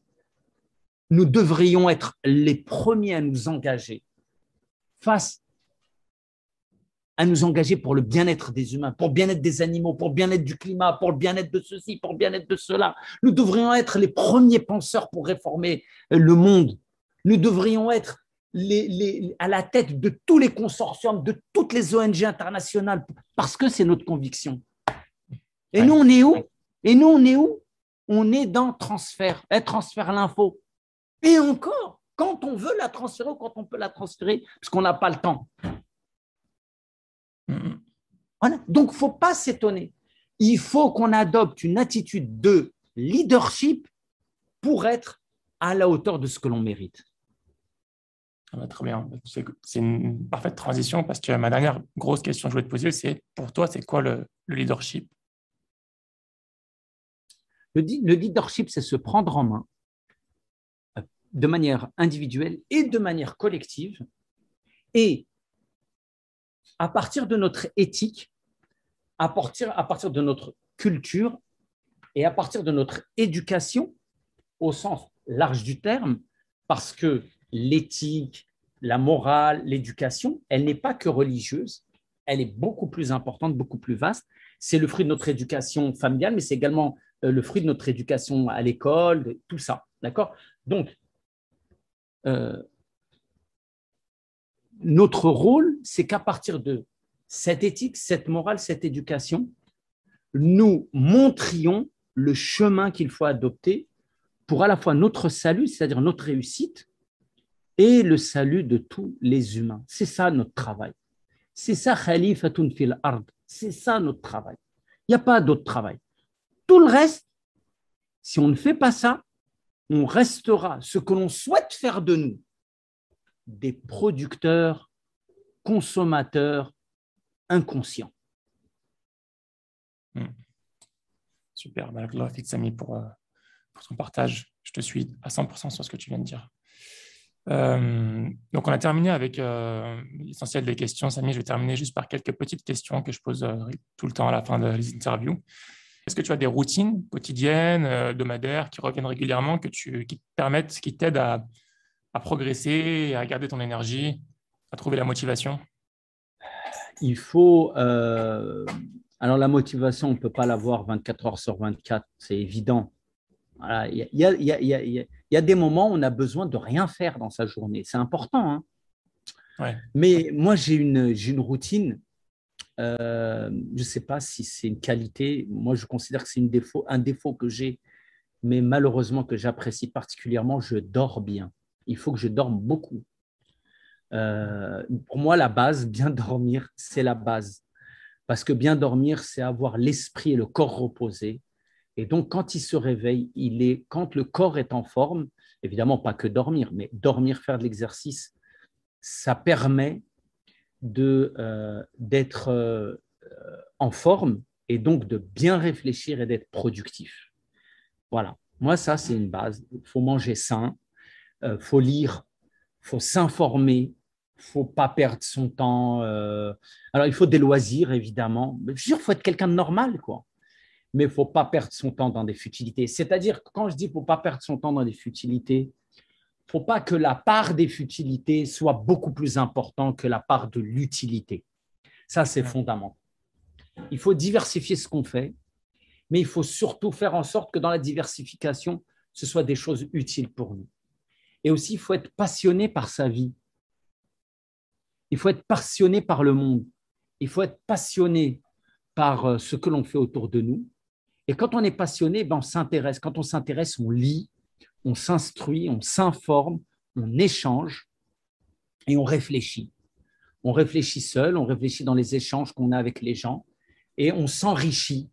nous devrions être les premiers à nous engager pour le bien-être des humains, pour le bien-être des animaux, pour le bien-être du climat, pour le bien-être de ceci, pour le bien-être de cela. Nous devrions être les premiers penseurs pour réformer le monde. Nous devrions être à la tête de tous les consortiums, de toutes les ONG internationales, parce que c'est notre conviction. Et nous, on est où? On est dans transfert l'info. Et encore, quand on veut la transférer ou quand on peut la transférer, parce qu'on n'a pas le temps. Voilà. Donc, il ne faut pas s'étonner. Il faut qu'on adopte une attitude de leadership pour être à la hauteur de ce que l'on mérite. Très bien. C'est une parfaite transition parce que ma dernière grosse question que je voulais te poser, c'est pour toi, c'est quoi le leadership? Le leadership, c'est se prendre en main de manière individuelle et de manière collective et à partir de notre éthique, à partir de notre culture et à partir de notre éducation au sens large du terme, parce que l'éthique, la morale, l'éducation, elle n'est pas que religieuse, elle est beaucoup plus importante, beaucoup plus vaste. C'est le fruit de notre éducation familiale, mais c'est également le fruit de notre éducation à l'école, tout ça. D'accord? Donc, notre rôle, c'est qu'à partir de cette éthique, cette morale, cette éducation, nous montrions le chemin qu'il faut adopter pour à la fois notre salut, c'est-à-dire notre réussite, et le salut de tous les humains. C'est ça notre travail. C'est ça, khalifatun fil ard. C'est ça notre travail. Il n'y a pas d'autre travail. Tout le reste, si on ne fait pas ça, on restera ce que l'on souhaite faire de nous, des producteurs, consommateurs inconscients. Super, Barakallah fik Sami pour ton partage. Je te suis à 100% sur ce que tu viens de dire. Donc, on a terminé avec l'essentiel des questions. Sami, je vais terminer juste par quelques petites questions que je pose tout le temps à la fin des interviews. Est-ce que tu as des routines quotidiennes, hebdomadaires, qui reviennent régulièrement, qui te permettent, qui t'aident à progresser, à garder ton énergie, à trouver la motivation? Il faut… alors, la motivation, on ne peut pas l'avoir 24 heures sur 24, c'est évident. Voilà, il y a des moments où on a besoin de rien faire dans sa journée. C'est important. Hein. Ouais. Mais moi, j'ai une routine. Je ne sais pas si c'est une qualité. Moi, je considère que c'est un défaut que j'ai. mais malheureusement que j'apprécie particulièrement, je dors bien. Il faut que je dorme beaucoup. Pour moi, la base, bien dormir, c'est la base. Parce que bien dormir, c'est avoir l'esprit et le corps reposés. Et donc, quand il se réveille, quand le corps est en forme, évidemment pas que dormir, mais dormir, faire de l'exercice, ça permet d'être en forme et donc de bien réfléchir et d'être productif. Voilà. Moi, ça, c'est une base. Il faut manger sain, faut lire, faut s'informer, faut pas perdre son temps. Alors, il faut des loisirs, évidemment. Je veux dire, il faut être quelqu'un de normal, quoi. Mais il ne faut pas perdre son temps dans des futilités. C'est-à-dire que quand je dis qu'il ne faut pas perdre son temps dans des futilités, il ne faut pas que la part des futilités soit beaucoup plus importante que la part de l'utilité. Ça, c'est fondamental. Il faut diversifier ce qu'on fait, mais il faut surtout faire en sorte que dans la diversification, ce soit des choses utiles pour nous. Et aussi, il faut être passionné par sa vie. Il faut être passionné par le monde. Il faut être passionné par ce que l'on fait autour de nous. Et quand on est passionné, ben on s'intéresse. Quand on s'intéresse, on lit, on s'instruit, on s'informe, on échange et on réfléchit. On réfléchit seul, on réfléchit dans les échanges qu'on a avec les gens et on s'enrichit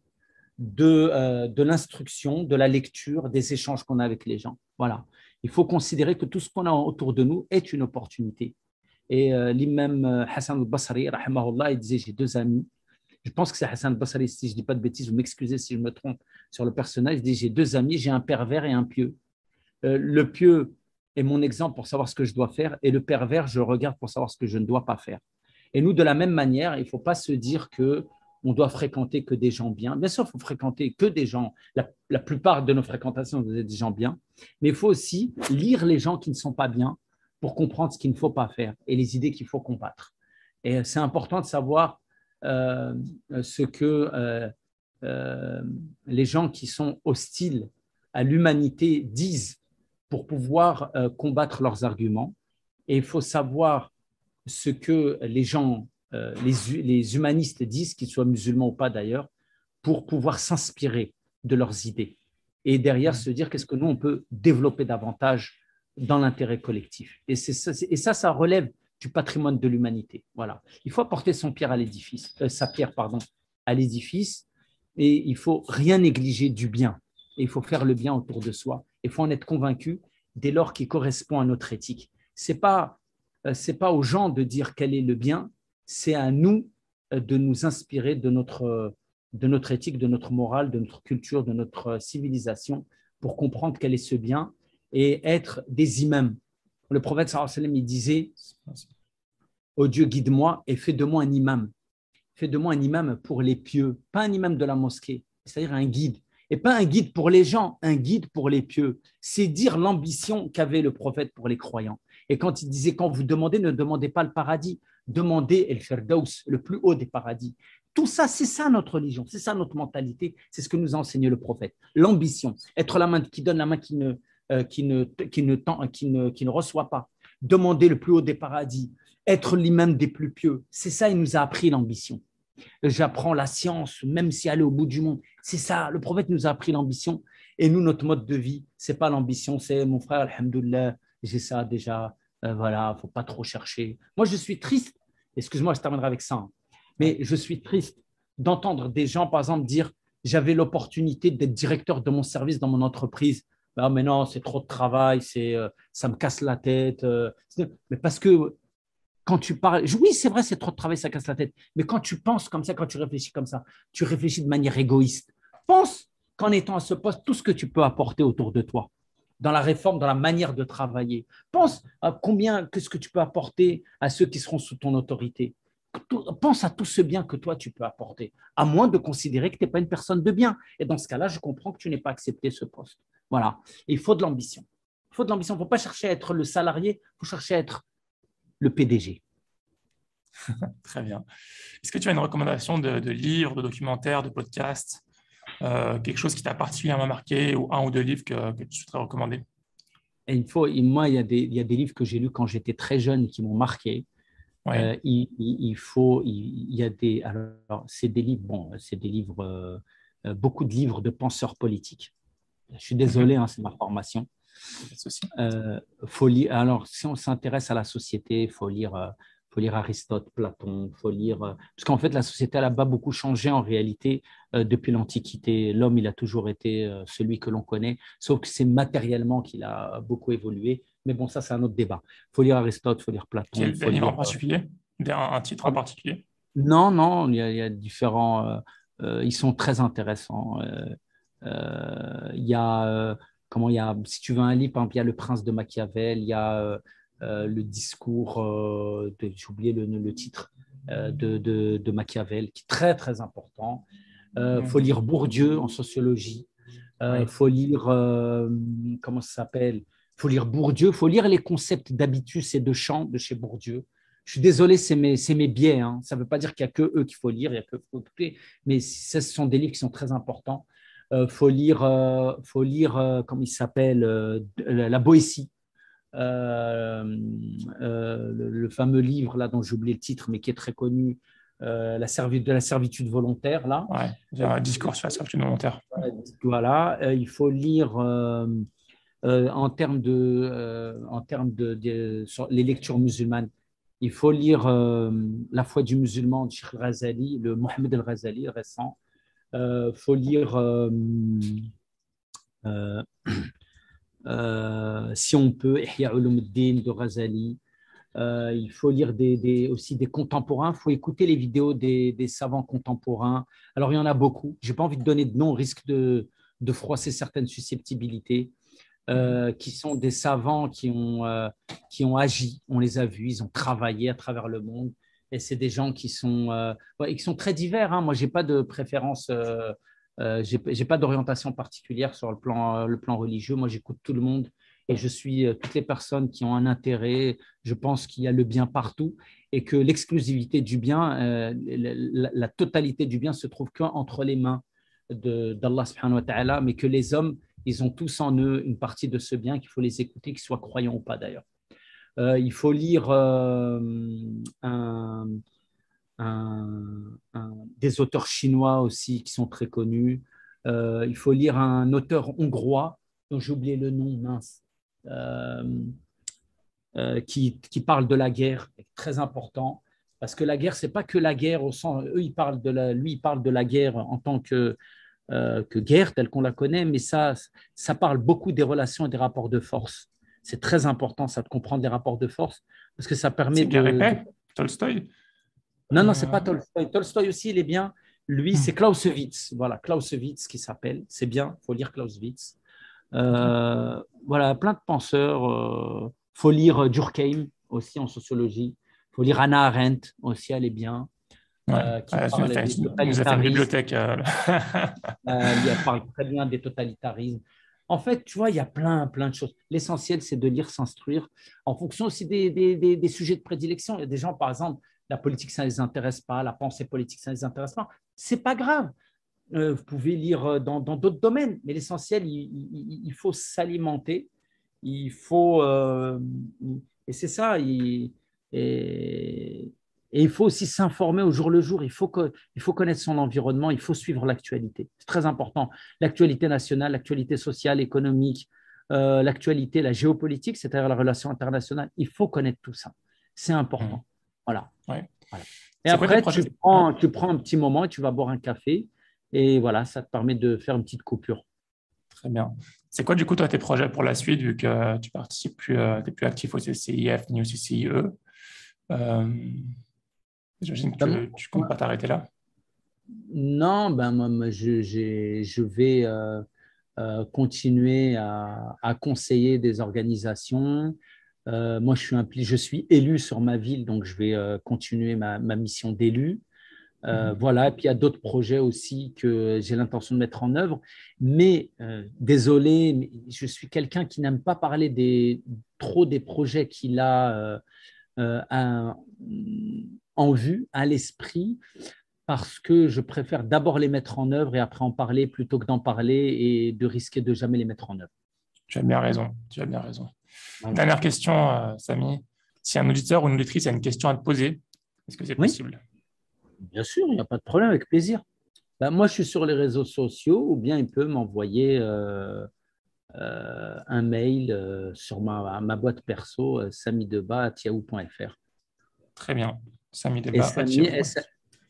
de l'instruction, de la lecture, des échanges qu'on a avec les gens. Voilà. Il faut considérer que tout ce qu'on a autour de nous est une opportunité. Et l'imam Hassan al-Basri, rahimahullah, il disait, j'ai deux amis. Je pense que c'est Hassan al-Basri, si je ne dis pas de bêtises, vous m'excusez si je me trompe sur le personnage. Il dit, j'ai deux amis, j'ai un pervers et un pieux. Le pieux est mon exemple pour savoir ce que je dois faire et le pervers, je regarde pour savoir ce que je ne dois pas faire. Et nous, de la même manière, il ne faut pas se dire qu'on doit fréquenter que des gens bien. Bien sûr, il faut fréquenter que des gens. La plupart de nos fréquentations, vous êtes des gens bien. Mais il faut aussi lire les gens qui ne sont pas bien pour comprendre ce qu'il ne faut pas faire et les idées qu'il faut combattre. Et c'est important de savoir ce que les gens qui sont hostiles à l'humanité disent pour pouvoir combattre leurs arguments. Et il faut savoir ce que les gens, les humanistes disent, qu'ils soient musulmans ou pas d'ailleurs, pour pouvoir s'inspirer de leurs idées. Et derrière, se dire qu'est-ce que nous, on peut développer davantage dans l'intérêt collectif. Et ça relève du patrimoine de l'humanité. Voilà. Il faut apporter sa pierre, à l'édifice, et il faut rien négliger du bien. Et il faut faire le bien autour de soi. Il faut en être convaincu dès lors qu'il correspond à notre éthique. C'est pas aux gens de dire quel est le bien, c'est à nous de nous inspirer de notre éthique, de notre morale, de notre culture, de notre civilisation pour comprendre quel est ce bien et être des imams. Le prophète sallallahu alayhi wa sallam, il disait « Oh Dieu, guide-moi et fais de moi un imam. Fais de moi un imam pour les pieux, pas un imam de la mosquée, c'est-à-dire un guide. Et pas un guide pour les gens, un guide pour les pieux. C'est dire l'ambition qu'avait le prophète pour les croyants. Et quand il disait, quand vous demandez, ne demandez pas le paradis, demandez El Firdaus, le plus haut des paradis. Tout ça, c'est ça notre religion, c'est ça notre mentalité, c'est ce que nous a enseigné le prophète. L'ambition, être la main qui donne, la main qui ne reçoit pas. Demander le plus haut des paradis, être l'imam des plus pieux. C'est ça, il nous a appris l'ambition. J'apprends la science, même si aller au bout du monde. C'est ça, le prophète nous a appris l'ambition. Et nous, notre mode de vie, ce n'est pas l'ambition, c'est mon frère, alhamdoulilah, j'ai ça déjà, voilà, il ne faut pas trop chercher. Moi, je suis triste, excuse-moi, je terminerai avec ça, hein, mais je suis triste d'entendre des gens, par exemple, dire j'avais l'opportunité d'être directeur de mon service dans mon entreprise. Ah, mais non, c'est trop de travail, ça me casse la tête. Mais parce que quand tu parles, oui, c'est vrai, c'est trop de travail, ça casse la tête. Mais quand tu penses comme ça, quand tu réfléchis comme ça, tu réfléchis de manière égoïste. Pense qu'en étant à ce poste, tout ce que tu peux apporter autour de toi, dans la réforme, dans la manière de travailler. Pense à qu'est-ce que tu peux apporter à ceux qui seront sous ton autorité. Pense à tout ce bien que toi, tu peux apporter, à moins de considérer que tu n'es pas une personne de bien. Et dans ce cas-là, je comprends que tu n'aies pas accepté ce poste. Voilà. Et il faut de l'ambition. Il faut de l'ambition. Il ne faut pas chercher à être le salarié, il faut chercher à être le PDG. Très bien. Est-ce que tu as une recommandation de livres, de documentaires, de podcasts, quelque chose qui t'a particulièrement marqué ou un ou deux livres que tu souhaiterais recommander? Moi, il y a des livres que j'ai lus quand j'étais très jeune et qui m'ont marqué. Ouais. Alors, c'est des livres, beaucoup de livres de penseurs politiques. Je suis désolé, hein, c'est ma formation. Pas de souci. Alors, si on s'intéresse à la société, faut lire Aristote, Platon, faut lire. Parce qu'en fait, la société, elle n'a pas beaucoup changé en réalité depuis l'Antiquité. L'homme, il a toujours été celui que l'on connaît, sauf que c'est matériellement qu'il a beaucoup évolué. Mais bon, ça, c'est un autre débat. Faut lire Aristote, faut lire Platon, Quel faut livre en lire. particulier? Un titre en particulier? Non, non, il y a différents. Ils sont très intéressants. Il y a, comment il y a, si tu veux un livre, par exemple, il y a Le Prince de Machiavel, il y a le discours, j'ai oublié le titre, de Machiavel, qui est très, très important. Il faut lire Bourdieu en sociologie. Oui. Faut lire, comment ça s'appelle? Faut lire Bourdieu, faut lire les concepts d'habitus et de chant de chez Bourdieu. Je suis désolé, c'est mes biais, hein. Ça ne veut pas dire qu'il n'y a que eux qu'il faut lire, il y a que mais ce sont des livres qui sont très importants. Faut lire comment il s'appelle, La Boétie, le fameux livre là dont j'ai oublié le titre, mais qui est très connu, de la servitude volontaire là. Ouais, j'ai un discours sur la servitude volontaire. Voilà, il faut lire en termes sur les lectures musulmanes. Il faut lire La foi du musulman de Sheikh Ghazali, le Mohamed El-Ghazali récent. Faut lire euh, si on peut Ihya Ulumuddin de Ghazali. Il faut lire aussi des contemporains. Il faut écouter les vidéos des savants contemporains. Alors, il y en a beaucoup. Je n'ai pas envie de donner de nom, au risque de froisser certaines susceptibilités, qui sont des savants qui ont agi. On les a vus, ils ont travaillé à travers le monde. Et c'est des gens qui sont, qui sont très divers, hein. Moi, je n'ai pas de préférence, j'ai pas d'orientation particulière sur le plan religieux. Moi, j'écoute tout le monde et je suis toutes les personnes qui ont un intérêt. Je pense qu'il y a le bien partout et que l'exclusivité du bien, la totalité du bien se trouve qu'entre les mains d'Allah subhanahu wa ta'ala, mais que les hommes, ils ont tous en eux une partie de ce bien qu'il faut les écouter, qu'ils soient croyants ou pas d'ailleurs. Il faut lire des auteurs chinois aussi qui sont très connus. Il faut lire un auteur hongrois dont j'ai oublié le nom, mince, euh, qui parle de la guerre, très important, parce que la guerre, c'est pas que la guerre au sens, lui, il parle de la guerre en tant que guerre telle qu'on la connaît, mais ça parle beaucoup des relations et des rapports de force. C'est très important, ça, de comprendre les rapports de force, parce que ça permet C'est Guerre et Paix, Tolstoï. Non, non, c'est pas Tolstoï. Tolstoï aussi, il est bien. Lui, c'est Clausewitz. Voilà, Clausewitz qui s'appelle. C'est bien, il faut lire Clausewitz. Voilà, plein de penseurs. Faut lire Durkheim aussi en sociologie. Faut lire Hannah Arendt aussi, elle est bien. Ouais. Qui Ouais, parle des il nous a fait une totalitarismes. bibliothèque. Elle parle très bien des totalitarismes. En fait, tu vois, il y a plein de choses. L'essentiel, c'est de lire, s'instruire en fonction aussi des sujets de prédilection. Il y a des gens, par exemple, la politique, ça ne les intéresse pas, la pensée politique, ça ne les intéresse pas. C'est pas grave. Vous pouvez lire dans d'autres domaines, mais l'essentiel, il faut s'alimenter. Il faut. Et c'est ça. Et il faut aussi s'informer au jour le jour. Il faut connaître son environnement. Il faut suivre l'actualité. C'est très important. L'actualité nationale, l'actualité sociale, économique, l'actualité, la géopolitique, c'est-à-dire la relation internationale. Il faut connaître tout ça. C'est important. Voilà. Ouais. Voilà. Et C'est quoi tes après, projets? tu prends un petit moment et tu vas boire un café. Et voilà, ça te permet de faire une petite coupure. Très bien. C'est quoi, du coup, toi, tes projets pour la suite, vu que tu participes plus, tu n'es plus actif au CCIF ni au CCIE? J'imagine que tu ne comptes pas t'arrêter là. Non, ben moi, je vais continuer à conseiller des organisations. Moi, je suis élu sur ma ville, donc je vais continuer ma mission d'élu. Voilà, et puis il y a d'autres projets aussi que j'ai l'intention de mettre en œuvre. Mais désolé, mais je suis quelqu'un qui n'aime pas parler trop des projets qu'il a en vue, à l'esprit, parce que je préfère d'abord les mettre en œuvre et après en parler plutôt que d'en parler et de risquer de jamais les mettre en œuvre. Tu as bien raison. Tu as bien raison. Voilà. Dernière question, Samy. Si un auditeur ou une auditrice a une question à te poser, est-ce que c'est Oui, possible? bien sûr, il n'y a pas de problème, avec plaisir. Ben, moi, je suis sur les réseaux sociaux ou bien il peut m'envoyer un mail sur ma boîte perso, samideba@yahoo.fr. Très bien. Samy Et Deba, Samy,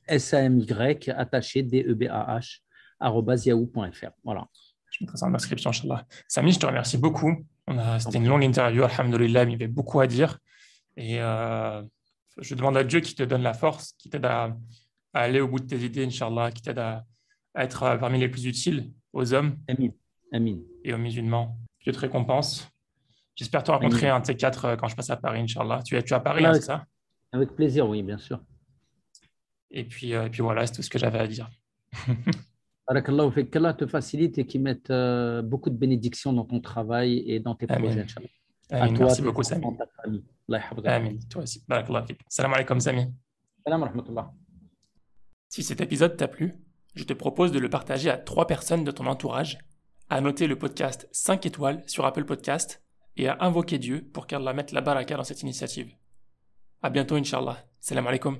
S-A-M-Y, attaché, D-E-B-A-H, arobase yahoo.fr. Voilà. je mettrai ça en description, Inch'Allah. Samy, je te remercie beaucoup. C'était Donc, une longue interview, alhamdoulilah, il y avait beaucoup à dire. Et je demande à Dieu qui te donne la force, qui t'aide à aller au bout de tes idées, Inch'Allah, qui t'aide à être parmi les plus utiles aux hommes Amin. Amin. et aux musulmans. Dieu te récompense. J'espère te rencontrer Amin. un de ces quatre quand je passe à Paris, Inch'Allah. Tu es à Paris, Voilà, hein, c'est ça? avec plaisir, oui, bien sûr. Et puis voilà, c'est tout ce que j'avais à dire. Barakallahu fik. Qu'Allah te facilite et qu'il mette beaucoup de bénédictions dans ton travail et dans tes projets, Amin. Inch'Allah. À Amin. toi, Merci tes beaucoup, Samy. enfants, ta famille. Allah yahfazak. Amin. Toi aussi. Barakallah fik. Salam alaikum, Samy. Salam wa rahmatullah. Si cet épisode t'a plu, je te propose de le partager à 3 personnes de ton entourage, à noter le podcast 5 étoiles sur Apple Podcast et à invoquer Dieu pour qu'Allah mette la baraka dans cette initiative. À bientôt, Inch'Allah. Salam alaikum.